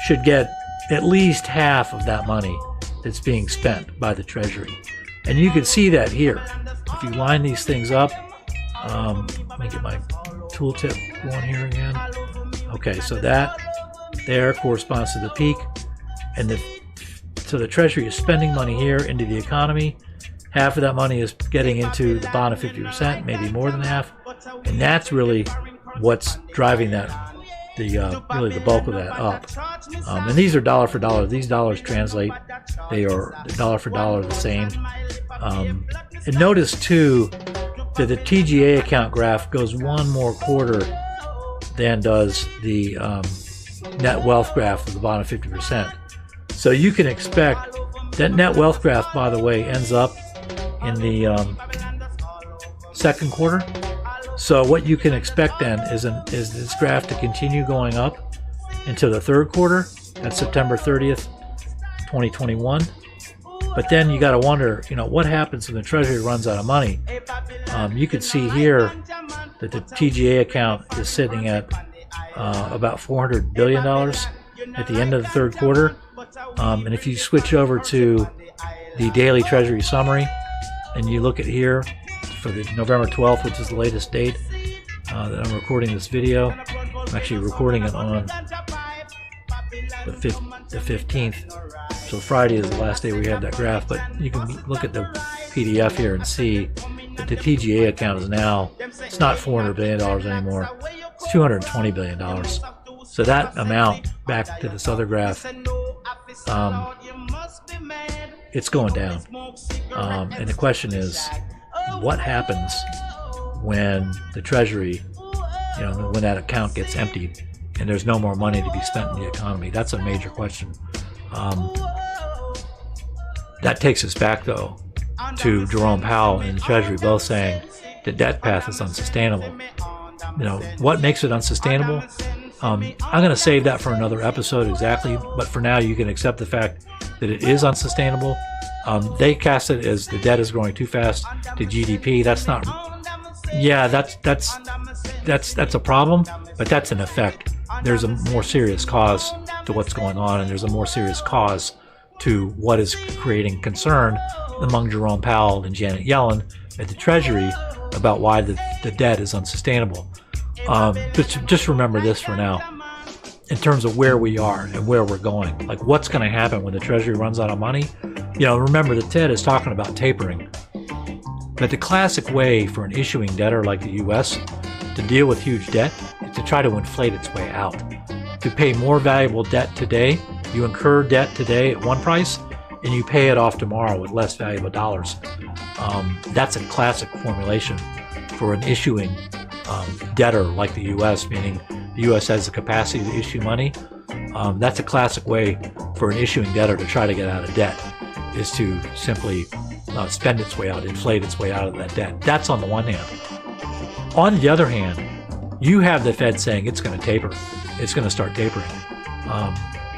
should get at least half of that money that's being spent by the Treasury. And you can see that here. If you line these things up, let me get my tooltip going here again. Okay, so that there corresponds to the peak. And so the Treasury is spending money here into the economy. Half of that money is getting into the bottom 50%, maybe more than half. And that's really what's driving that, really the bulk of that up. And these are dollar for dollar. These dollars translate. They are dollar for dollar the same. And notice too that the TGA account graph goes one more quarter than does the net wealth graph of the bottom 50%. So you can expect that net wealth graph, by the way, ends up in the second quarter. So what you can expect then is this graph to continue going up into the third quarter. That's September 30th, 2021. But then you got to wonder, what happens when the Treasury runs out of money? You can see here that the TGA account is sitting at about $400 billion at the end of the third quarter. And if you switch over to the daily Treasury summary and you look at here for the November 12th, which is the latest date that I'm recording this video, I'm actually recording it on the 15th. So Friday is the last day we have that graph, but you can look at the PDF here and see that the TGA account is now, it's not $400 billion anymore, it's $220 billion. So that amount, back to this other graph, it's going down. And the question is, what happens when the Treasury, when that account gets emptied and there's no more money to be spent in the economy? That's a major question. That takes us back, though, to Jerome Powell and the Treasury both saying the debt path is unsustainable. You know, what makes it unsustainable? I'm going to save that for another episode exactly, but for now you can accept the fact that it is unsustainable. They cast it as the debt is growing too fast to GDP. That's not. Yeah, that's a problem, but that's an effect. There's a more serious cause to what's going on, and there's a more serious cause to what is creating concern among Jerome Powell and Janet Yellen at the Treasury about why the debt is unsustainable. Just remember this for now, in terms of where we are and where we're going. Like, what's going to happen when the Treasury runs out of money? You know, remember that Ted is talking about tapering. But the classic way for an issuing debtor like the U.S. to deal with huge debt is to try to inflate its way out. To pay more valuable debt today, you incur debt today at one price, and you pay it off tomorrow with less valuable dollars. That's a classic formulation for an issuing debtor like the U.S., meaning the U.S. has the capacity to issue money. That's a classic way for an issuing debtor to try to get out of debt, is to simply spend its way out, inflate its way out of that debt. That's on the one hand. On the other hand, you have the Fed saying it's going to taper. It's going to start tapering,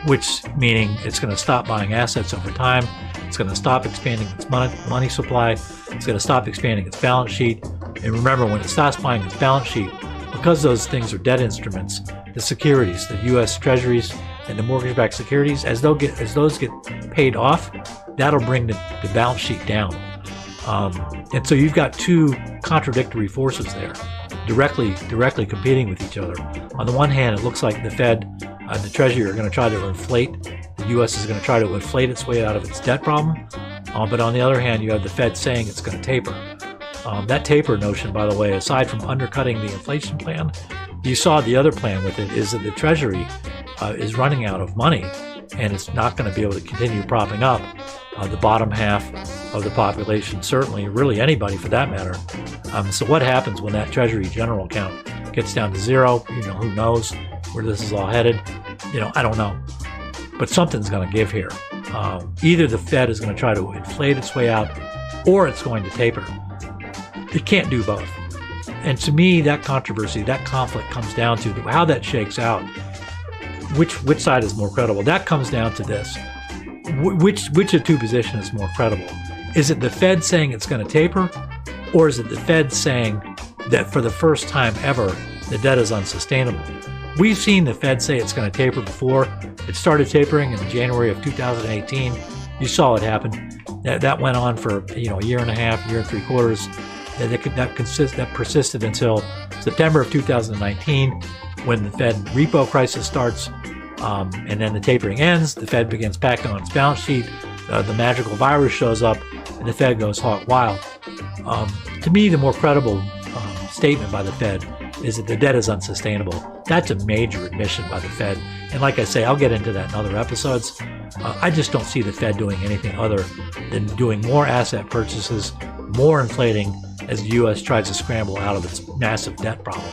which meaning it's going to stop buying assets over time. It's going to stop expanding its money supply. It's going to stop expanding its balance sheet. And remember, when it stops buying its balance sheet, because those things are debt instruments, the securities, the U.S. Treasuries and the mortgage-backed securities, as those get paid off, that'll bring the balance sheet down. And so you've got two contradictory forces there, directly competing with each other. On the one hand, it looks like the Fed and the Treasury are going to try to inflate. The U.S. is going to try to inflate its way out of its debt problem. But on the other hand, you have the Fed saying it's going to taper. That taper notion, by the way, aside from undercutting the inflation plan, you saw the other plan with it is that the Treasury is running out of money, and it's not going to be able to continue propping up the bottom half of the population, certainly, really anybody for that matter. So what happens when that Treasury general account gets down to zero? You know, who knows where this is all headed? You know, I don't know. But something's going to give here. Either the Fed is going to try to inflate its way out, or it's going to taper. It can't do both. And to me, that controversy, that conflict comes down to how that shakes out. Which side is more credible? That comes down to this. Which of the two positions is more credible? Is it the Fed saying it's going to taper, or is it the Fed saying that for the first time ever, the debt is unsustainable? We've seen the Fed say it's going to taper before. It started tapering in January of 2018. You saw it happen. That went on for a year and a half, year and three quarters. That persisted until September of 2019, when the Fed repo crisis starts, and then the tapering ends. The Fed begins packing on its balance sheet. The magical virus shows up, and the Fed goes hog wild. To me, the more credible statement by the Fed is that the debt is unsustainable. That's a major admission by the Fed. And like I say, I'll get into that in other episodes. I just don't see the Fed doing anything other than doing more asset purchases, more inflating, as the U.S. tries to scramble out of its massive debt problem.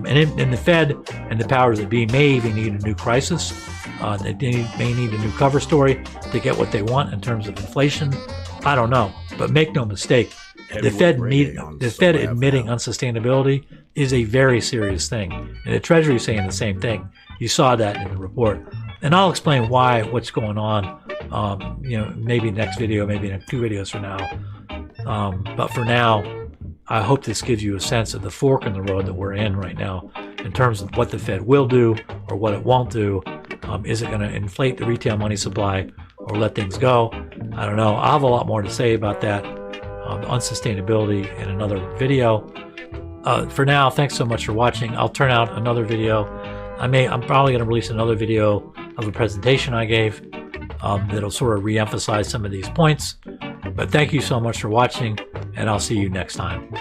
And the Fed and the powers that be may even need a new crisis. They may need a new cover story to get what they want in terms of inflation. I don't know. But make no mistake, the Fed admitting unsustainability is a very serious thing. And the Treasury is saying the same thing. You saw that in the report. And I'll explain what's going on, maybe next video, maybe in 2 videos from now. But for now, I hope this gives you a sense of the fork in the road that we're in right now in terms of what the Fed will do or what it won't do. Is it going to inflate the retail money supply or let things go? I don't know. I'll have a lot more to say about that, unsustainability, in another video. For now, thanks so much for watching. I'll turn out another video. I'm probably going to release another video of a presentation I gave that'll sort of re-emphasize some of these points. But thank you so much for watching, and I'll see you next time.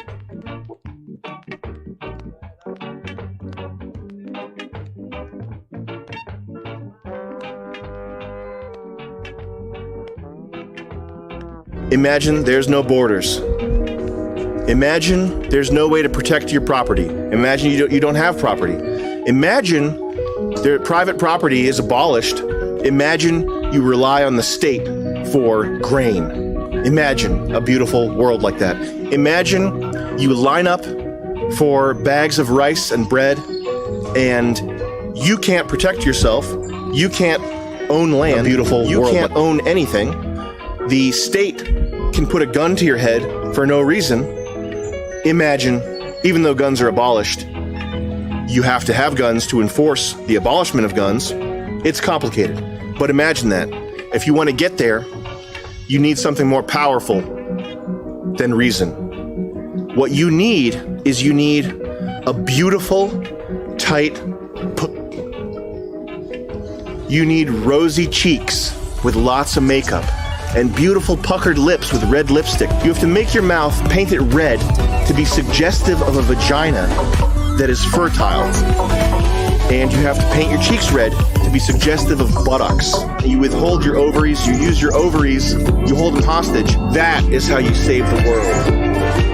Imagine there's no borders. Imagine there's no way to protect your property. Imagine you don't have property. Imagine private property is abolished. Imagine you rely on the state for grain. Imagine a beautiful world like that. Imagine you line up for bags of rice and bread, and you can't protect yourself. You can't own land. A beautiful you world. Can't own anything. The state can put a gun to your head for no reason. Imagine, even though guns are abolished, you have to have guns to enforce the abolishment of guns. It's complicated. But imagine that. If you want to get there, you need something more powerful than reason. What you need is you need a beautiful, tight, you need rosy cheeks with lots of makeup and beautiful puckered lips with red lipstick. You have to make your mouth, paint it red to be suggestive of a vagina that is fertile. And you have to paint your cheeks red to be suggestive of buttocks. You withhold your ovaries, you use your ovaries, you hold them hostage. That is how you save the world.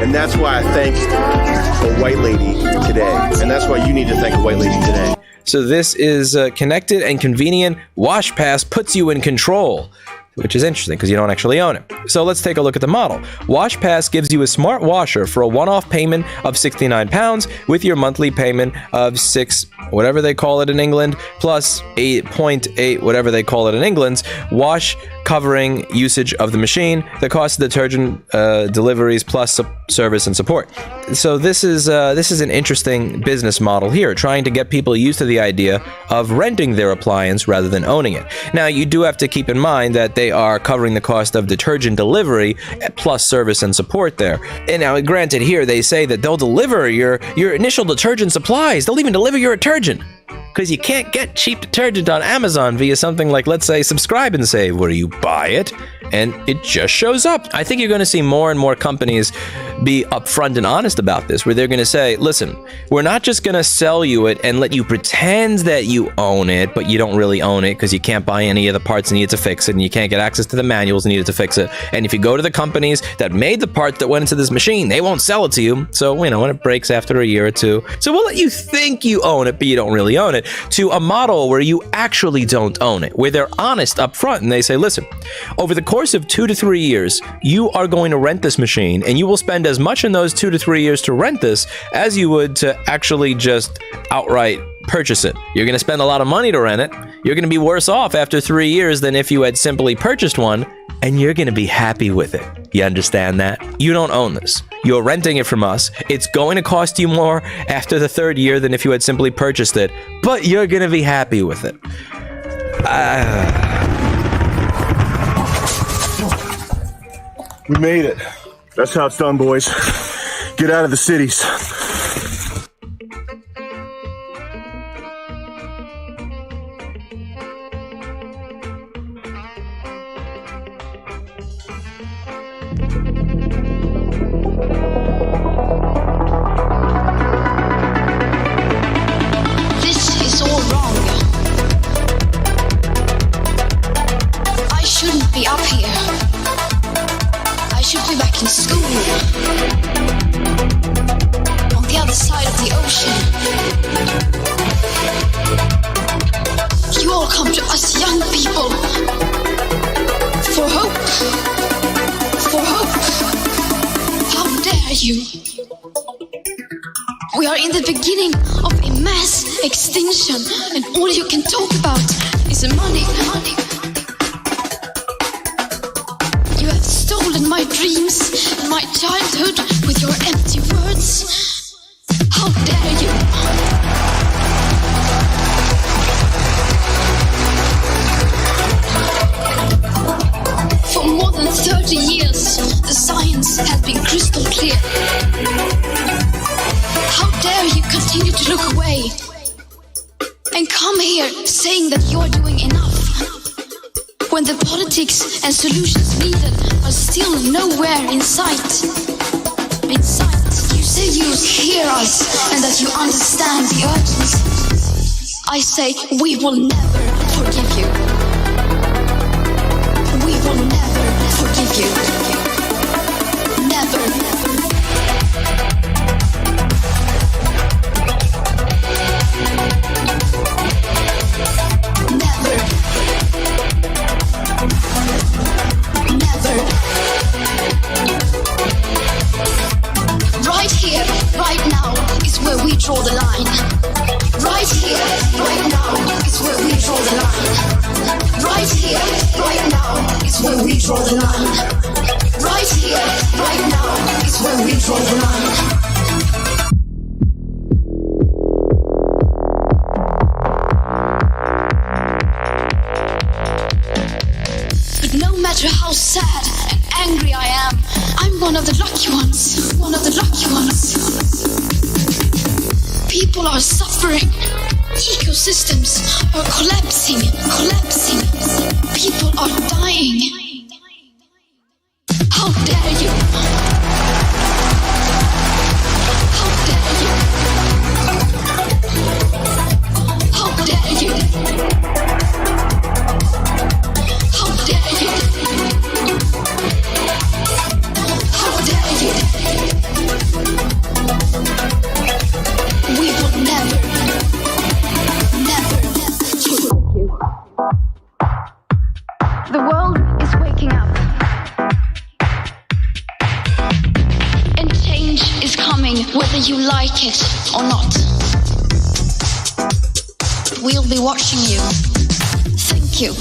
And that's why I thank a white lady today. And that's why you need to thank a white lady today. So this is connected and convenient. WashPass puts you in control, which is interesting because you don't actually own it. So let's take a look at the model. WashPass gives you a smart washer for a one-off payment of £69 with your monthly payment of $6, whatever they call it in England, plus 8.8, whatever they call it in England's wash covering usage of the machine, the cost of detergent deliveries, plus service and support. So this is an interesting business model here, trying to get people used to the idea of renting their appliance rather than owning it. Now, you do have to keep in mind that they are covering the cost of detergent delivery plus service and support there. And now, granted, here they say that they'll deliver your initial detergent supplies. They'll even deliver your detergent, because you can't get cheap detergent on Amazon via something like, let's say, Subscribe and Save, where you buy it and it just shows up. I think you're going to see more and more companies be upfront and honest about this, where they're going to say, listen, we're not just going to sell you it and let you pretend that you own it, but you don't really own it because you can't buy any of the parts needed to fix it, and you can't get access to the manuals needed to fix it. And if you go to the companies that made the parts that went into this machine, they won't sell it to you. So, you know, when it breaks after a year or two, so we'll let you think you own it, but you don't really own it, to a model where you actually don't own it, where they're honest up front and they say, listen, over the course of 2 to 3 years, you are going to rent this machine, and you will spend as much in those 2 to 3 years to rent this as you would to actually just outright purchase it. You're going to spend a lot of money to rent it. You're going to be worse off after 3 years than if you had simply purchased one, and you're going to be happy with it. You understand that? You don't own this. You're renting it from us. It's going to cost you more after the 3rd year than if you had simply purchased it, but you're going to be happy with it. We made it. That's how it's done, boys. Get out of the cities. This is all wrong. I shouldn't be up here. I should be back in school, on the other side of the ocean. You all come to us young people for hope, for hope. How dare you? We are in the beginning of a mass extinction, and all you can talk about is money. You have stolen my dreams and my childhood with your empty words. How dare you? For more than 30 years, the science has been crystal clear. How dare you continue to look away and come here saying that you're doing enough, when the politics and solutions needed are still nowhere in sight. In sight. You say you hear us and that you understand the urgency. I say we will never forgive you. We will never forgive you. Never. is where we draw the line. Right here, right now is where we draw the line. But no matter how sad and angry I am, I'm one of the lucky ones. One of the lucky ones. People are suffering. Ecosystems are collapsing. People are dying. How dare you? How dare you? How dare you? How dare you? How dare you? We will never forgive you. The world is waking up. And change is coming whether you like it or not. We'll be watching you. Thank you.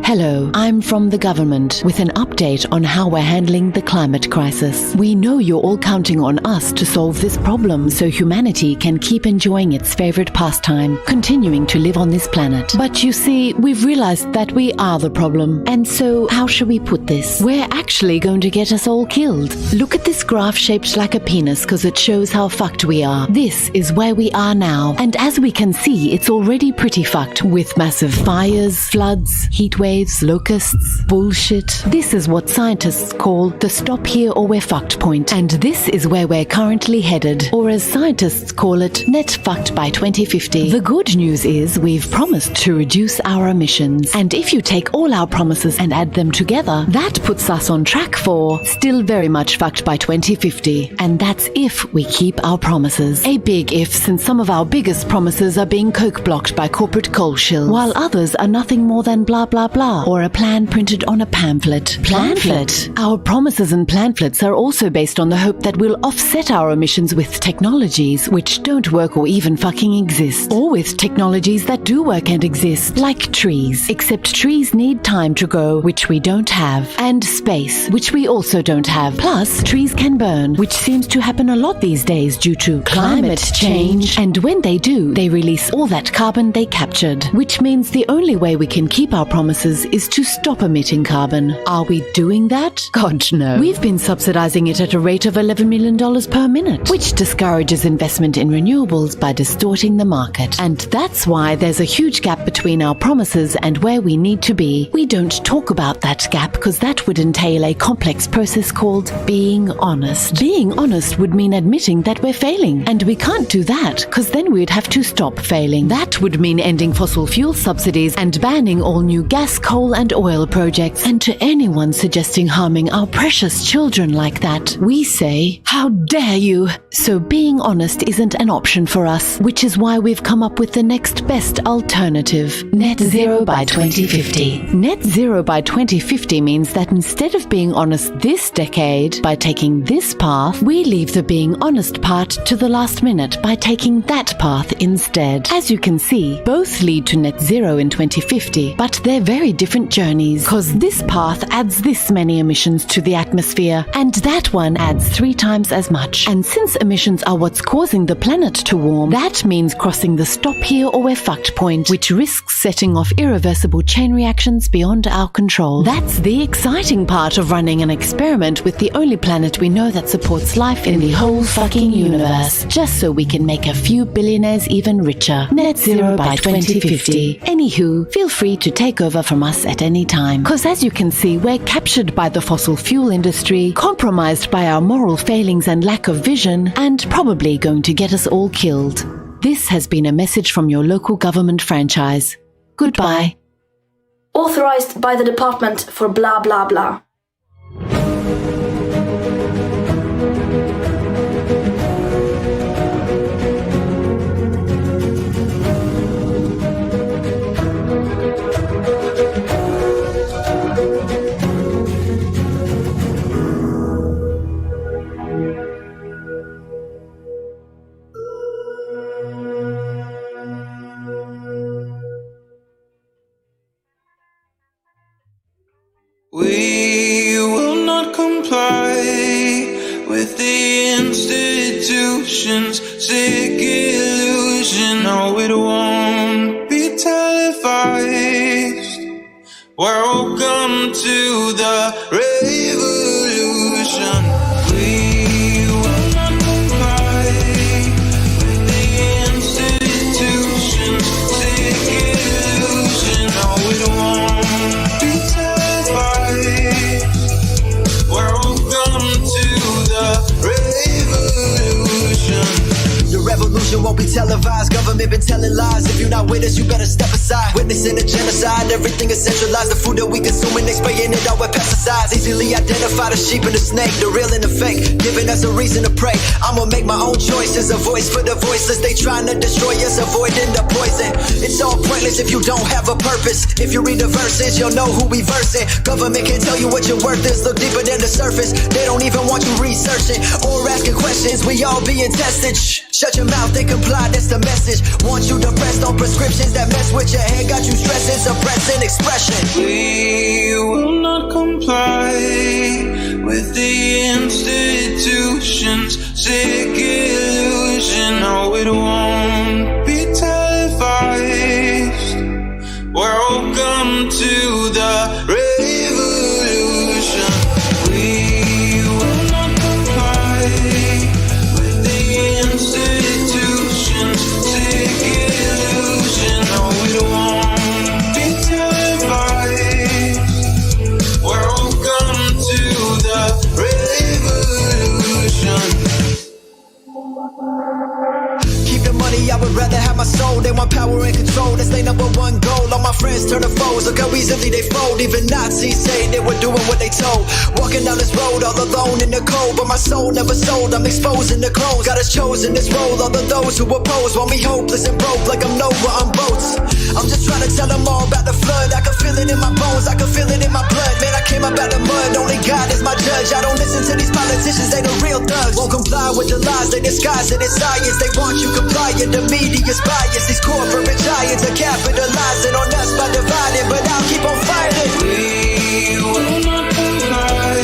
Hello, I'm from the government with an update on how we're handling the climate crisis. We know you're all counting on us to solve this problem so humanity can keep enjoying its favorite pastime, continuing to live on this planet. But you see, we've realized that we are the problem. And so, how shall we put this? We're actually going to get us all killed. Look at this graph shaped like a penis because it shows how fucked we are. This is where we are now. And as we can see, it's already pretty fucked with massive fires, floods, heat waves, locusts, bullshit. This is what scientists call the stop here or we're fucked point. And this is where we're currently headed, or as scientists call it, net fucked by 2050. The good news is we've promised to reduce our emissions. And if you take all our promises and add them together, that puts us on track for still very much fucked by 2050. And that's if we keep our promises. A big if, since some of our biggest promises are being coke-blocked by corporate coal shills, while others are nothing more than blah blah blah, or a plan printed on a pamphlet. Pamphlet? Our promises and pamphlets are also based on the hope that we'll offset our emissions with technologies which don't work or even fucking exist. Or with technologies that do work and exist, like trees. Except trees need time to grow, which we don't have. And space, which we also don't have. Plus, trees can burn, which seems to happen a lot these days due to climate change. And when they do, they release all that carbon they captured. Which means the only way we can keep our promises is to stop emitting carbon. Are we doing that? God, no. We've been subsidizing it at a rate of $11 million per minute, which discourages investment in renewables by distorting the market. And that's why there's a huge gap between our promises and where we need to be. We don't talk about that gap because that would entail a complex process called being honest. Being honest would mean admitting that we're failing. And we can't do that because then we'd have to stop failing. That would mean ending fossil fuel subsidies and banning all new gas, coal and oil projects. And to anyone suggesting harming our precious children like that, we say, how dare you? So being honest isn't an option for us, which is why we've come up with the next best alternative. Net zero by 2050. Net zero by 2050 means that instead of being honest this decade by taking this path, we leave the being honest part to the last minute by taking that path instead. As you can see, both lead to net zero in 2050, but they're very different journeys, because this path adds this many emissions to the atmosphere and that one adds 3 times as much. And since emissions are what's causing the planet to warm, that means crossing the stop here or we're fucked point, which risks setting off irreversible chain reactions beyond our control. That's the exciting part of running an experiment with the only planet we know that supports life in the whole fucking universe, just so we can make a few billionaires even richer. Net zero by 2050. Anywho, feel free to take over from us at any time, because as you can see, we're captured by the fossil fuel industry, compromised by our moral failings and lack of vision, and probably going to get us all killed. This has been a message from your local government franchise. Goodbye. Authorized by the Department for blah blah blah. institutions, sick illusion. No, it won't be televised. Welcome to the revolution. We will not comply with the institutions, sick illusion. No, it won't be televised. Welcome to the revolution. The revolution won't be televised. Government been telling lies. If you're not with us, you better step aside. Witnessing a genocide, everything is centralized. The food that we consuming, they spraying it out with pesticides. Easily identify the sheep and the snake, the real and the fake, giving us a reason to pray. I'ma make my own choices, a voice for the voiceless. They trying to destroy us, avoiding the poison. It's all pointless if you don't have a purpose. If you read the verses, you'll know who we versing. Government can tell you what your worth is, look deeper than the surface. They don't even want you researching or asking questions. We all being tested. Shut your mouth and comply, that's the message. Want you depressed on prescriptions that mess with your head, got you stressing, suppressing expression. We will not comply with the institutions, sick illusion. No, it won't be televised. Welcome to the revolution. We will not comply with the institutions, sick illusion. No, it won't be televised. Welcome to the revolution. Keep the money, I would rather have my soul. They want power and control, that's their number one goal. All my friends turn to foes, look how easily they fold. Even Nazis say they were doing what they told. Walking down this road all alone in the cold, but my soul never sold, I'm exposing the clones. God has chosen this role, all of those who oppose want me hopeless and broke like I'm Nova on boats. I'm just trying to tell them all about the flood. I can feel it in my bones, I can feel it in my blood. Man, I came up out the mud, only God is my judge. I don't listen to these politicians, they the real thugs. Won't comply with the lies, they disguise it as science. They want you compliant, the media's bias. These corporate giants are capitalizing on us by dividing, but I'll keep on fighting. We will not comply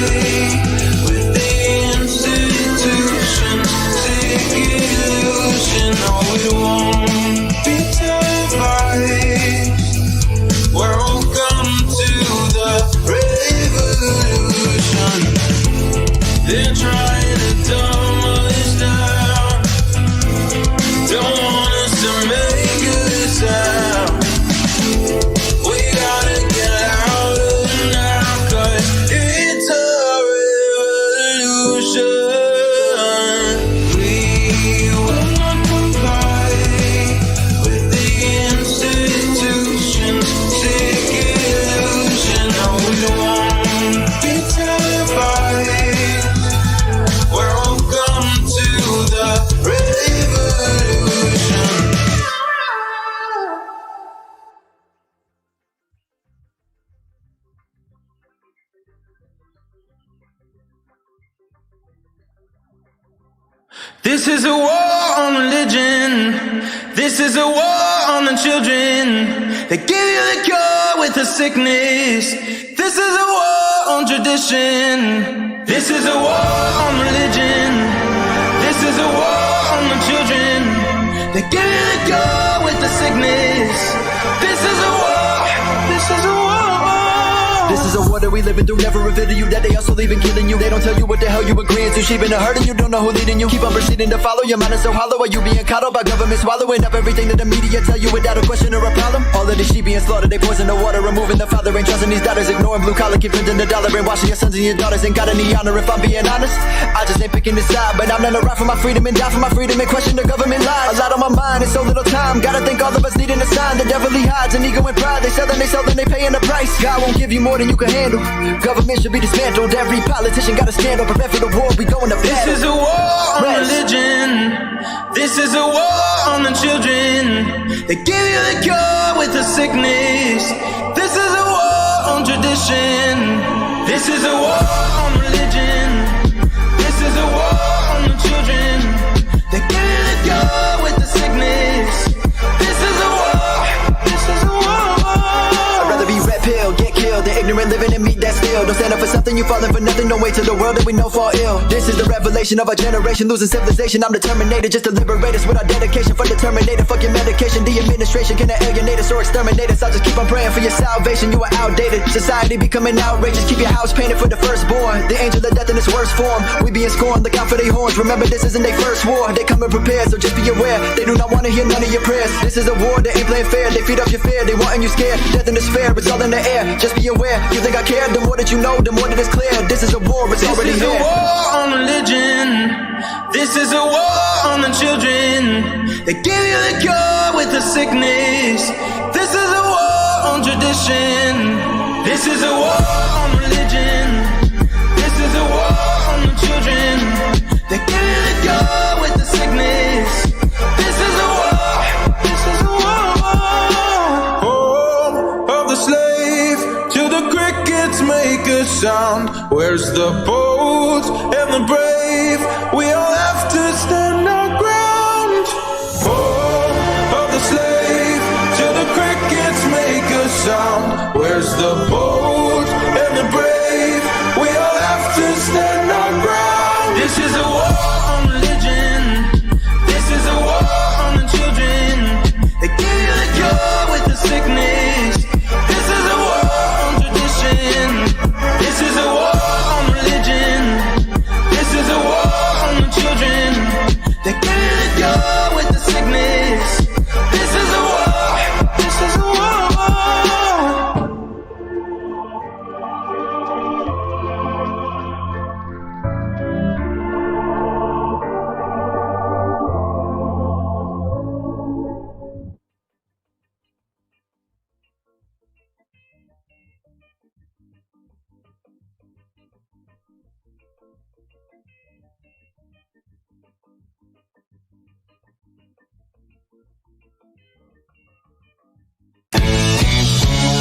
with the institutions, sick illusion. No, it won't be televised. Welcome to the revolution. They're trying to dumb us down, don't want us to make a sound. We gotta get out of now, 'cause it's a revolution. We will not comply with the institutions, sick illusion. No, we won't be televised. Welcome to the revolution. This is a war on religion. This is a war on the children. They give you the cure with the sickness. This is a war on tradition. This is a war on religion. This is a war on the children. They give you the cure with the sickness. This is a war. This is a war. This is a war that we living through, never reveal to you that they also leaving killing you. They don't tell you what the hell you agreeing to. Sheep in a herd and you don't know who leading you. Keep on proceeding to follow, your mind is so hollow. Are you being coddled by government swallowing up everything that the media tell you without a question or a problem? All of these sheep being slaughtered, they poison the water, removing the father, ain't trusting these daughters, ignoring blue collar, keep printing the dollar, brainwashing your sons and your daughters, ain't got any honor. If I'm being honest, I just ain't picking this side, but I'm gonna ride for my freedom and die for my freedom and question the government lies. A lot on my mind and so little time, gotta think all of us needing a sign. The devil he hides an ego and pride, they sell and they paying the price. God won't give you more than you can handle. Government should be dismantled, every politician got a scandal. Prepare for the war, we going to battle. This is a war on religion. This is a war on the children. They give you the cure with the sickness. This is a war on tradition. This is a war on religion. This is a war on the children. They give you the cure with the sickness. This is a war. This is a war. I'd rather be red pill, get killed, than ignorant living and meet that still. Don't stand up for something nothing, you falling for nothing. Don't wait till the world that we know fall ill. This is the revelation of our generation, losing civilization. I'm determinated just to liberate us with our dedication. For the Terminator, fuck your medication. The administration can alienate us or exterminate us. I'll just keep on praying for your salvation. You are outdated. Society becoming outrageous. Keep your house painted for the firstborn. The angel of death in its worst form. We being scorned, look out for their horns. Remember, this isn't their first war. They coming prepared, so just be aware. They do not want to hear none of your prayers. This is a war, they ain't playing fair. They feed off your fear, they wanting you scared. Death and despair, it's all in the air. Just be aware, you think I care? The more that you know, the more that it's clear. This is a war, it's already here. This is a war on religion. This is a war on the children. They give you the cure with the sickness. This is a war on tradition. This is a war on religion. This is a war on the children. They give you the cure with the sickness. This is a war. This is a war. Home of the slave till the crickets make a sound. Where's the bold and the brave? We all have to stand our ground. Home of the slave till the crickets make a sound. Where's the bold and the brave? We all have to stand our ground. This is a war on religion. This is a war on the children. They give you the cure with the sickness. This is a war on tradition. This is a war on religion. This is a war on the children. They give you the cure with the sickness. This is a war. This is a war.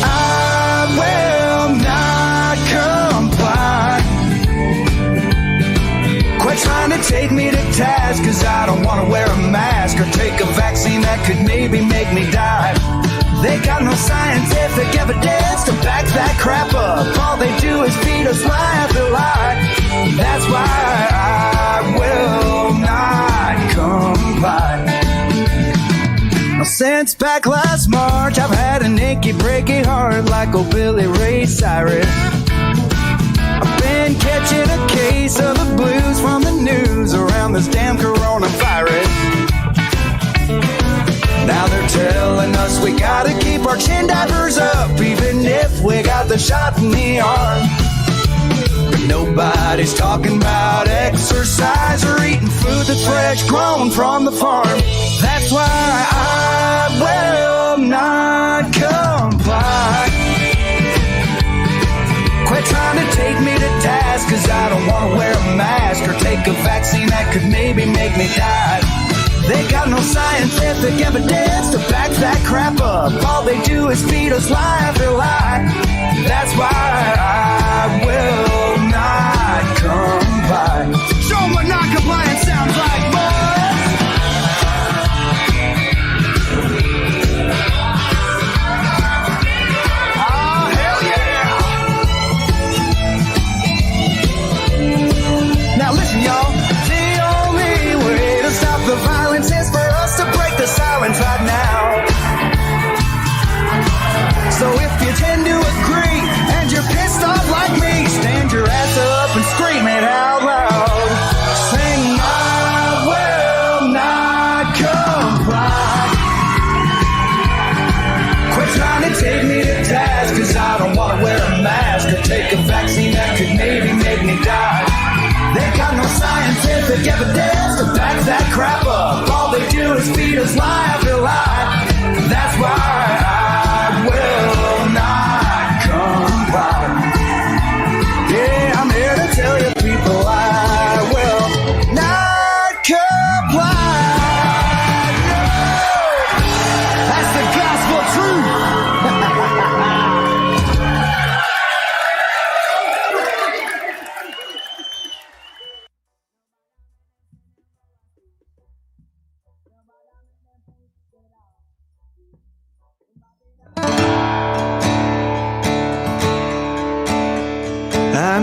I will not comply. Quit trying to take me to task, cause I don't wanna wear a mask or take a vaccine that could maybe make me die. They got no scientific evidence to back that crap up. All they do is feed us lie after lie. That's why I will not comply. Now, since back last March, I've had an achy, breaky heart like old Billy Ray Cyrus. I've been catching a case of the blues from the news around this damn coronavirus. Now they're telling us we gotta keep our chin divers up, even if we got the shot in the arm. But nobody's talking about exercise or eating food that's fresh grown from the farm. That's why I will not comply. Quit trying to take me to task, cause I don't wanna wear a mask or take a vaccine that could maybe make me die. They got no scientific evidence to back that crap up. All they do is feed us lie after lie. That's why I will not comply. Show 'em what non-compliance sounds like, boys! Oh, hell yeah! Now listen, y'all. The only way to stop the violence is for us to break the silence right now. So if you tend to agree and you're pissed off like me, stand your ass up and scream it out loud. Sing, I will not comply. Quit trying to take me to task, cause I don't want to wear a mask or take a vaccine that could maybe make me die. They got no scientific evidence to back that crap up. All they do is feed us lie after lie. That's why I will not comply. Yeah, I'm here to tell you people I will not comply. No, that's the gospel truth.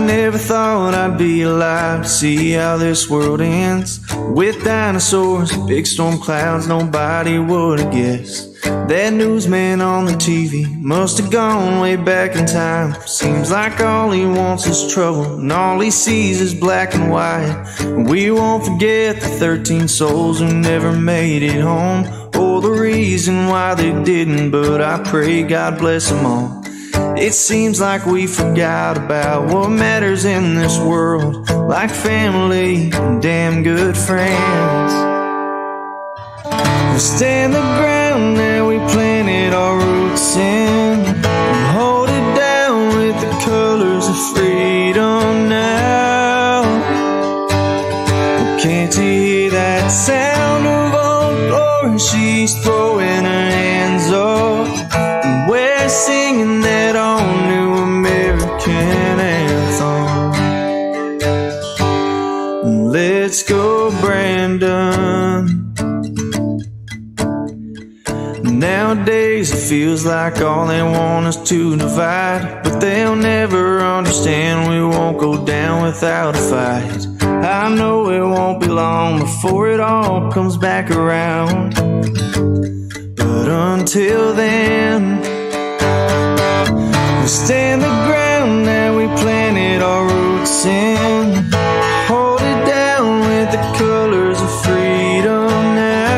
never thought I'd be alive to see how this world ends. With dinosaurs, big storm clouds, nobody would have guessed. That newsman on the TV must have gone way back in time. Seems like all he wants is trouble, and all he sees is black and white. We won't forget the 13 souls who never made it home, or the reason why they didn't, but I pray God bless them all. It seems like we forgot about what matters in this world, like family and damn good friends. We stand the ground that we planted our roots in, and hold it down with the colors of freedom now. Well, can't you hear that sound of old glory? She's throwing her hands up, and we're singing that all new American anthem. Let's go, Brandon. Nowadays it feels like all they want is to divide, but they'll never understand we won't go down without a fight. I know it won't be long before it all comes back around, but until then, we'll stand the ground that we planted our roots in, hold it down with the colors of freedom now.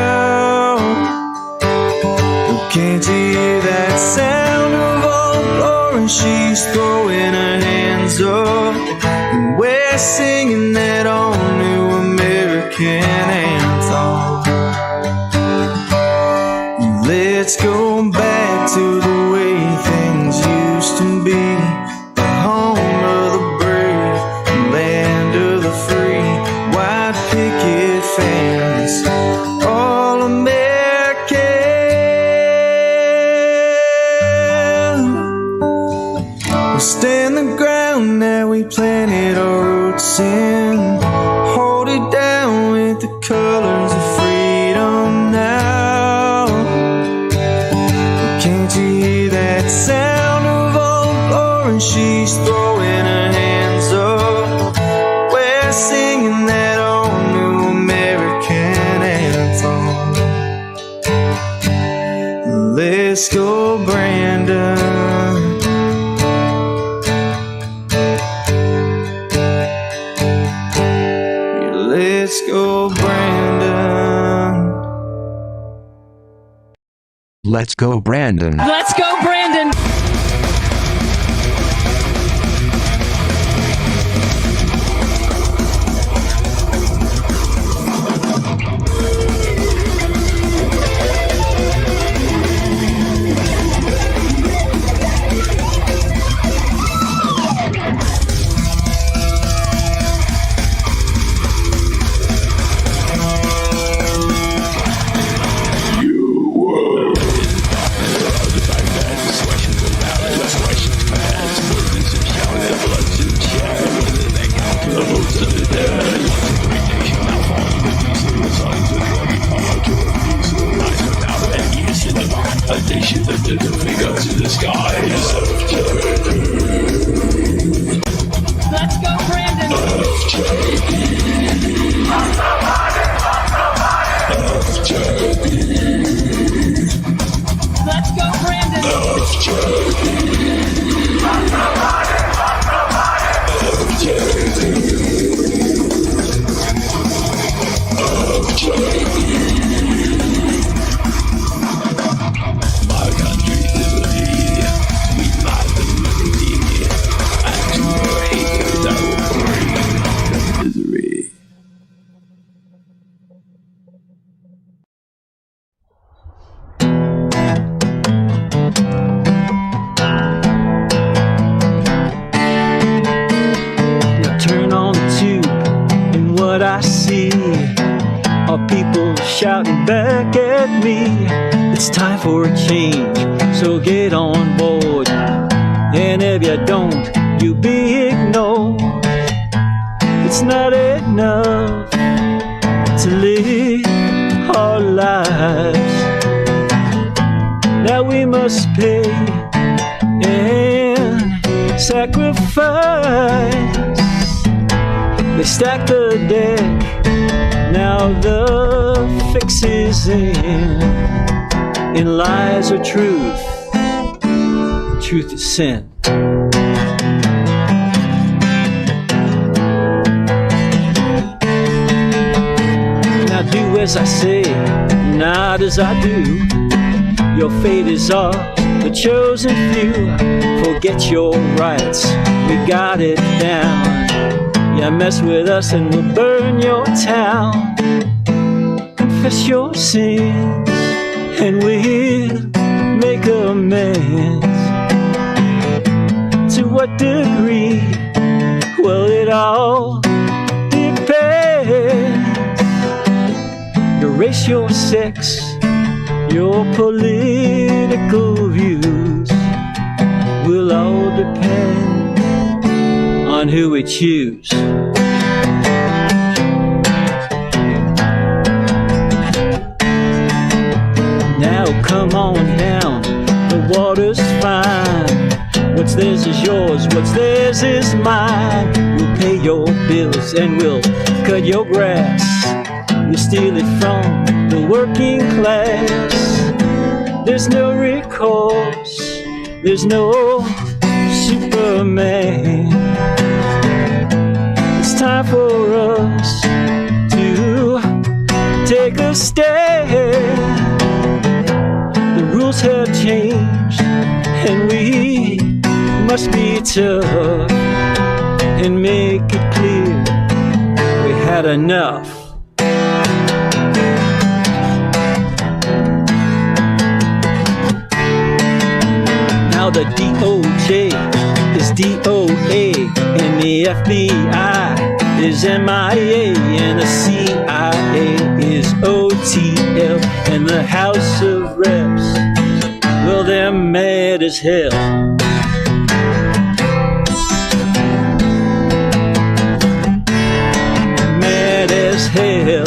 Can't you hear that sound of old glory? She's throwing her hands up, and we're singing that all new American anthem. Let's go back to the way things used to be, the home of the brave, the land of the free, white picket fence, all American. Stand the ground that we planted our roots in, hold it down with the colors of freedom now. Can't you hear that sound of old glory? She's throwing her hands up, we're singing that old new American anthem. Let's go, Brandon. Let's go, Brandon. Let's go, Brandon. Let's go, Brandon. Let's go, Brandon. Let's go, Brandon. My country is liberty, sweet life and liberty, and to your haters I will bring misery. Now turn on the tube, and what I see are people shouting back at me. It's time for a change, so get on board. And if you don't, you'll be ignored. It's not enough to live our lives. Now we must pay and sacrifice. They stack the deck, now the fix is in lies or truth, truth is sin. Now do as I say, not as I do. Your fate is all the chosen few. Forget your rights, we got it down. Yeah, mess with us and we'll burn your town. Confess your sins and we'll make amends. To what degree? Well, it all depends. Your race, your sex, your political views will all depend on who we choose. Now come on down, the water's fine. What's theirs is yours, what's theirs is mine. We'll pay your bills and we'll cut your grass. We'll steal it from the working class. There's no recourse, there's no Superman. It's time for us to take a stand. The rules have changed and we must be tough and make it clear we had enough. Now the DOJ is DOA and the FBI is MIA and the CIA is OTL and the House of Reps, well, they're mad as hell. Mad as hell.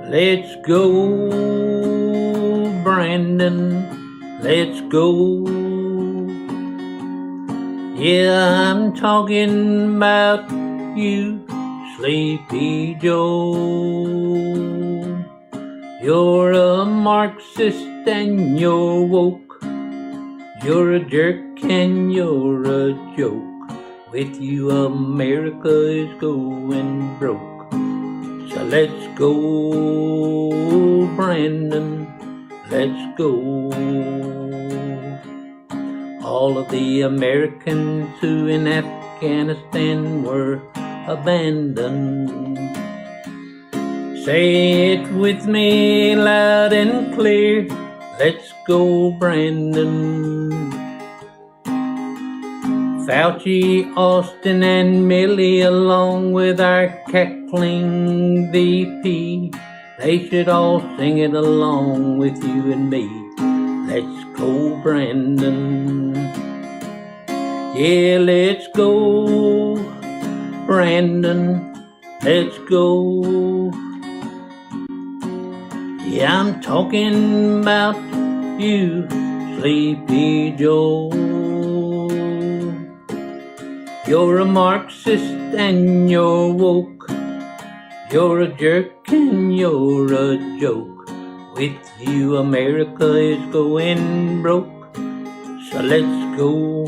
Let's go, Brandon, let's go. Yeah, I'm talking about you, Sleepy Joe. You're a Marxist and you're woke. You're a jerk and you're a joke. With you, America is going broke. So let's go, Brandon, let's go. All of the Americans who in Afghanistan were abandoned. Say it with me loud and clear, let's go, Brandon. Fauci, Austin, and Millie, along with our cackling VP, they should all sing it along with you and me. Let's go, Brandon. Yeah, let's go, Brandon. Let's go. Yeah, I'm talking about you, Sleepy Joe. You're a Marxist and you're woke. You're a jerk and you're a joke. With you, America is going broke. So let's go,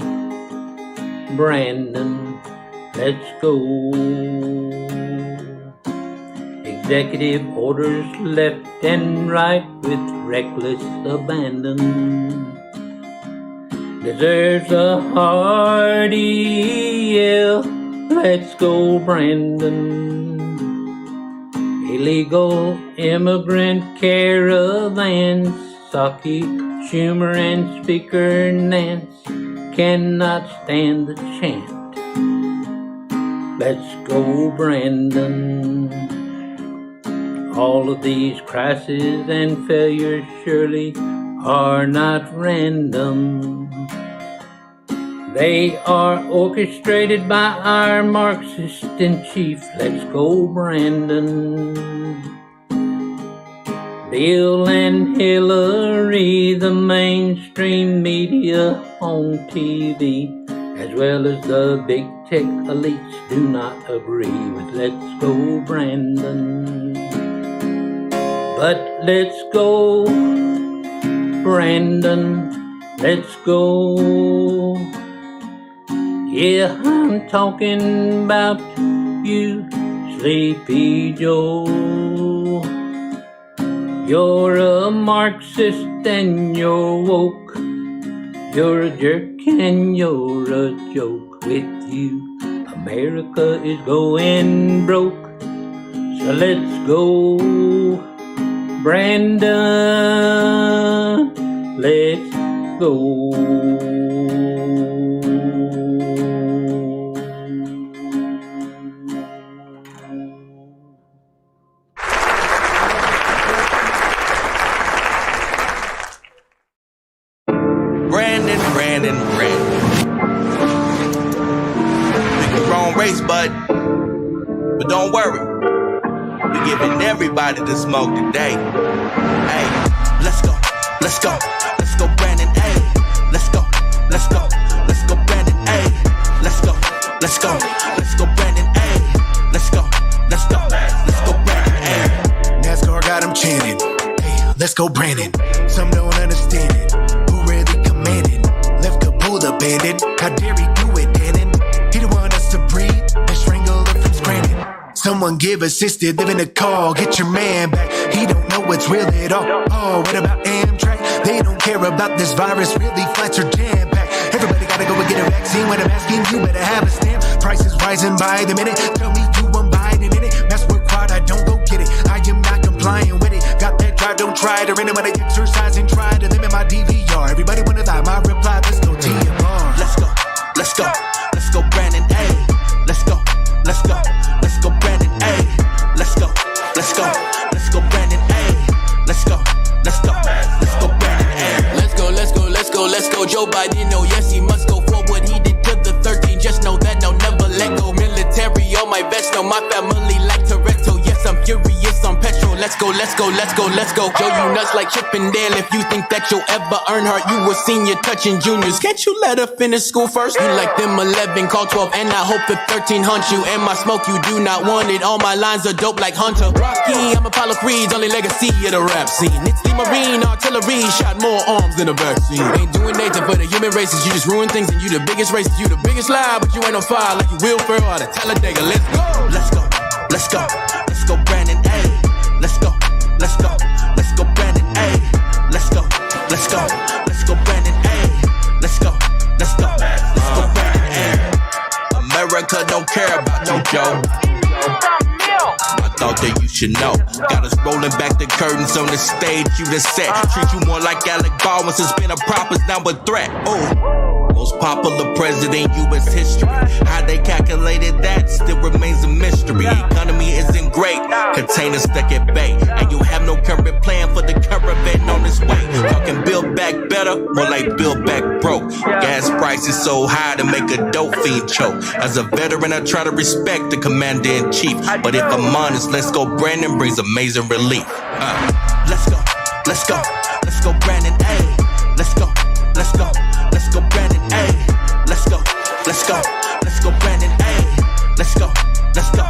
Brandon, let's go. Executive orders left and right with reckless abandon. Deserves a hearty yell, let's go, Brandon. Illegal immigrant caravans, Psaki, Schumer, and Speaker Nance cannot stand the chant. Let's go, Brandon. All of these crises and failures surely are not random. They are orchestrated by our Marxist in chief. Let's go, Brandon. Bill and Hillary, the mainstream media on TV, as well as the big tech elites, do not agree with Let's Go, Brandon. But let's go, Brandon, let's go. Yeah, I'm talking about you, Sleepy Joe. You're a Marxist and you're woke. You're a jerk and you're a joke. With you, America is going broke. So let's go, Brandon, let's go. But don't worry, we're giving everybody the smoke today. Hey, let's go, let's go, let's go, Brandon. Hey, let's go, let's go, let's go, Brandon. Hey, let's go, let's go, let's go, Brandon. Hey, let's go, let's go, let's go, Brandon. Hey, NASCAR got him chanting. Hey, let's go, Brandon. Some don't understand it. Who really commanded? Left Kabul abandoned. How dare he do it, Dannon? He don't want us to breathe. Someone give assisted, live in a car, get your man back. He don't know what's real at all. Oh, what about Amtrak? They don't care about this virus, really flights are jam-packed. Everybody gotta go and get a vaccine. When I'm asking, you better have a stamp. Prices rising by the minute. Tell me you want Biden in it. Mask required, I don't go get it. I am not complying with it. Got that drive, don't try it. Or anybody exercise and try to limit my DVR. Everybody wanna lie, my reply, let's go TMR. Let's go, let's go, let's go, Brandon. Hey, let's go, let's go. Let's go, Brandon, ayy. Let's go, let's go, let's go, Brandon, ayy. Let's go, let's go, let's go, Brandon, ayy. Let's go, let's go, let's go, let's go. Joe Biden, oh yes, he must go for what he did to the 13. Just know that I'll never let go. Military on my vest, no, my family like Toretto. Yes, I'm furious on petrol. Let's go, let's go, let's go, let's go. Joe, you nuts like Chip and Dale. If you think that you'll ever earn her, you a senior touching juniors. Can't you let her finish school first? You like them 11, call 12, and I hope the 13 hunt you. And my smoke, you do not want it. All my lines are dope like Hunter. Rocky, I'm Apollo Creed's only legacy of the rap scene. It's the Marine artillery, shot more arms than a vaccine. Ain't doing nothing for the human races. You just ruin things and you the biggest racist. You the biggest lie, but you ain't on fire like you Will Ferrell out of Talladega. Let's go, let's go, let's go, let's go, Brandon. Ayy, let's go, let's go, let's go, Brandon. Ayy, let's go, let's go, let's go, Brandon. Ayy, let's go, let's go, let's go, Brandon. Ayy. America don't care about you, Joe. I thought that you should know. Got us rolling back the curtains on the stage you done set. Treat you more like Alec Baldwin since been a prop is now a threat. Ooh. Most popular president in U.S. history. How they calculated that still remains a mystery. Economy isn't great, containers stuck at bay, and you have no current plan for the caravan on its way. Talking build back better, more like build back broke. Gas prices so high to make a dope fiend choke. As a veteran, I try to respect the commander-in-chief, but if I'm honest, Let's Go Brandon brings amazing relief. Let's go, let's go, let's go Brandon, ayy. Let's go, let's go, let's go Brandon, ayy. Let's go, let's go, let's go Brandon, ayy. Let's go, let's go.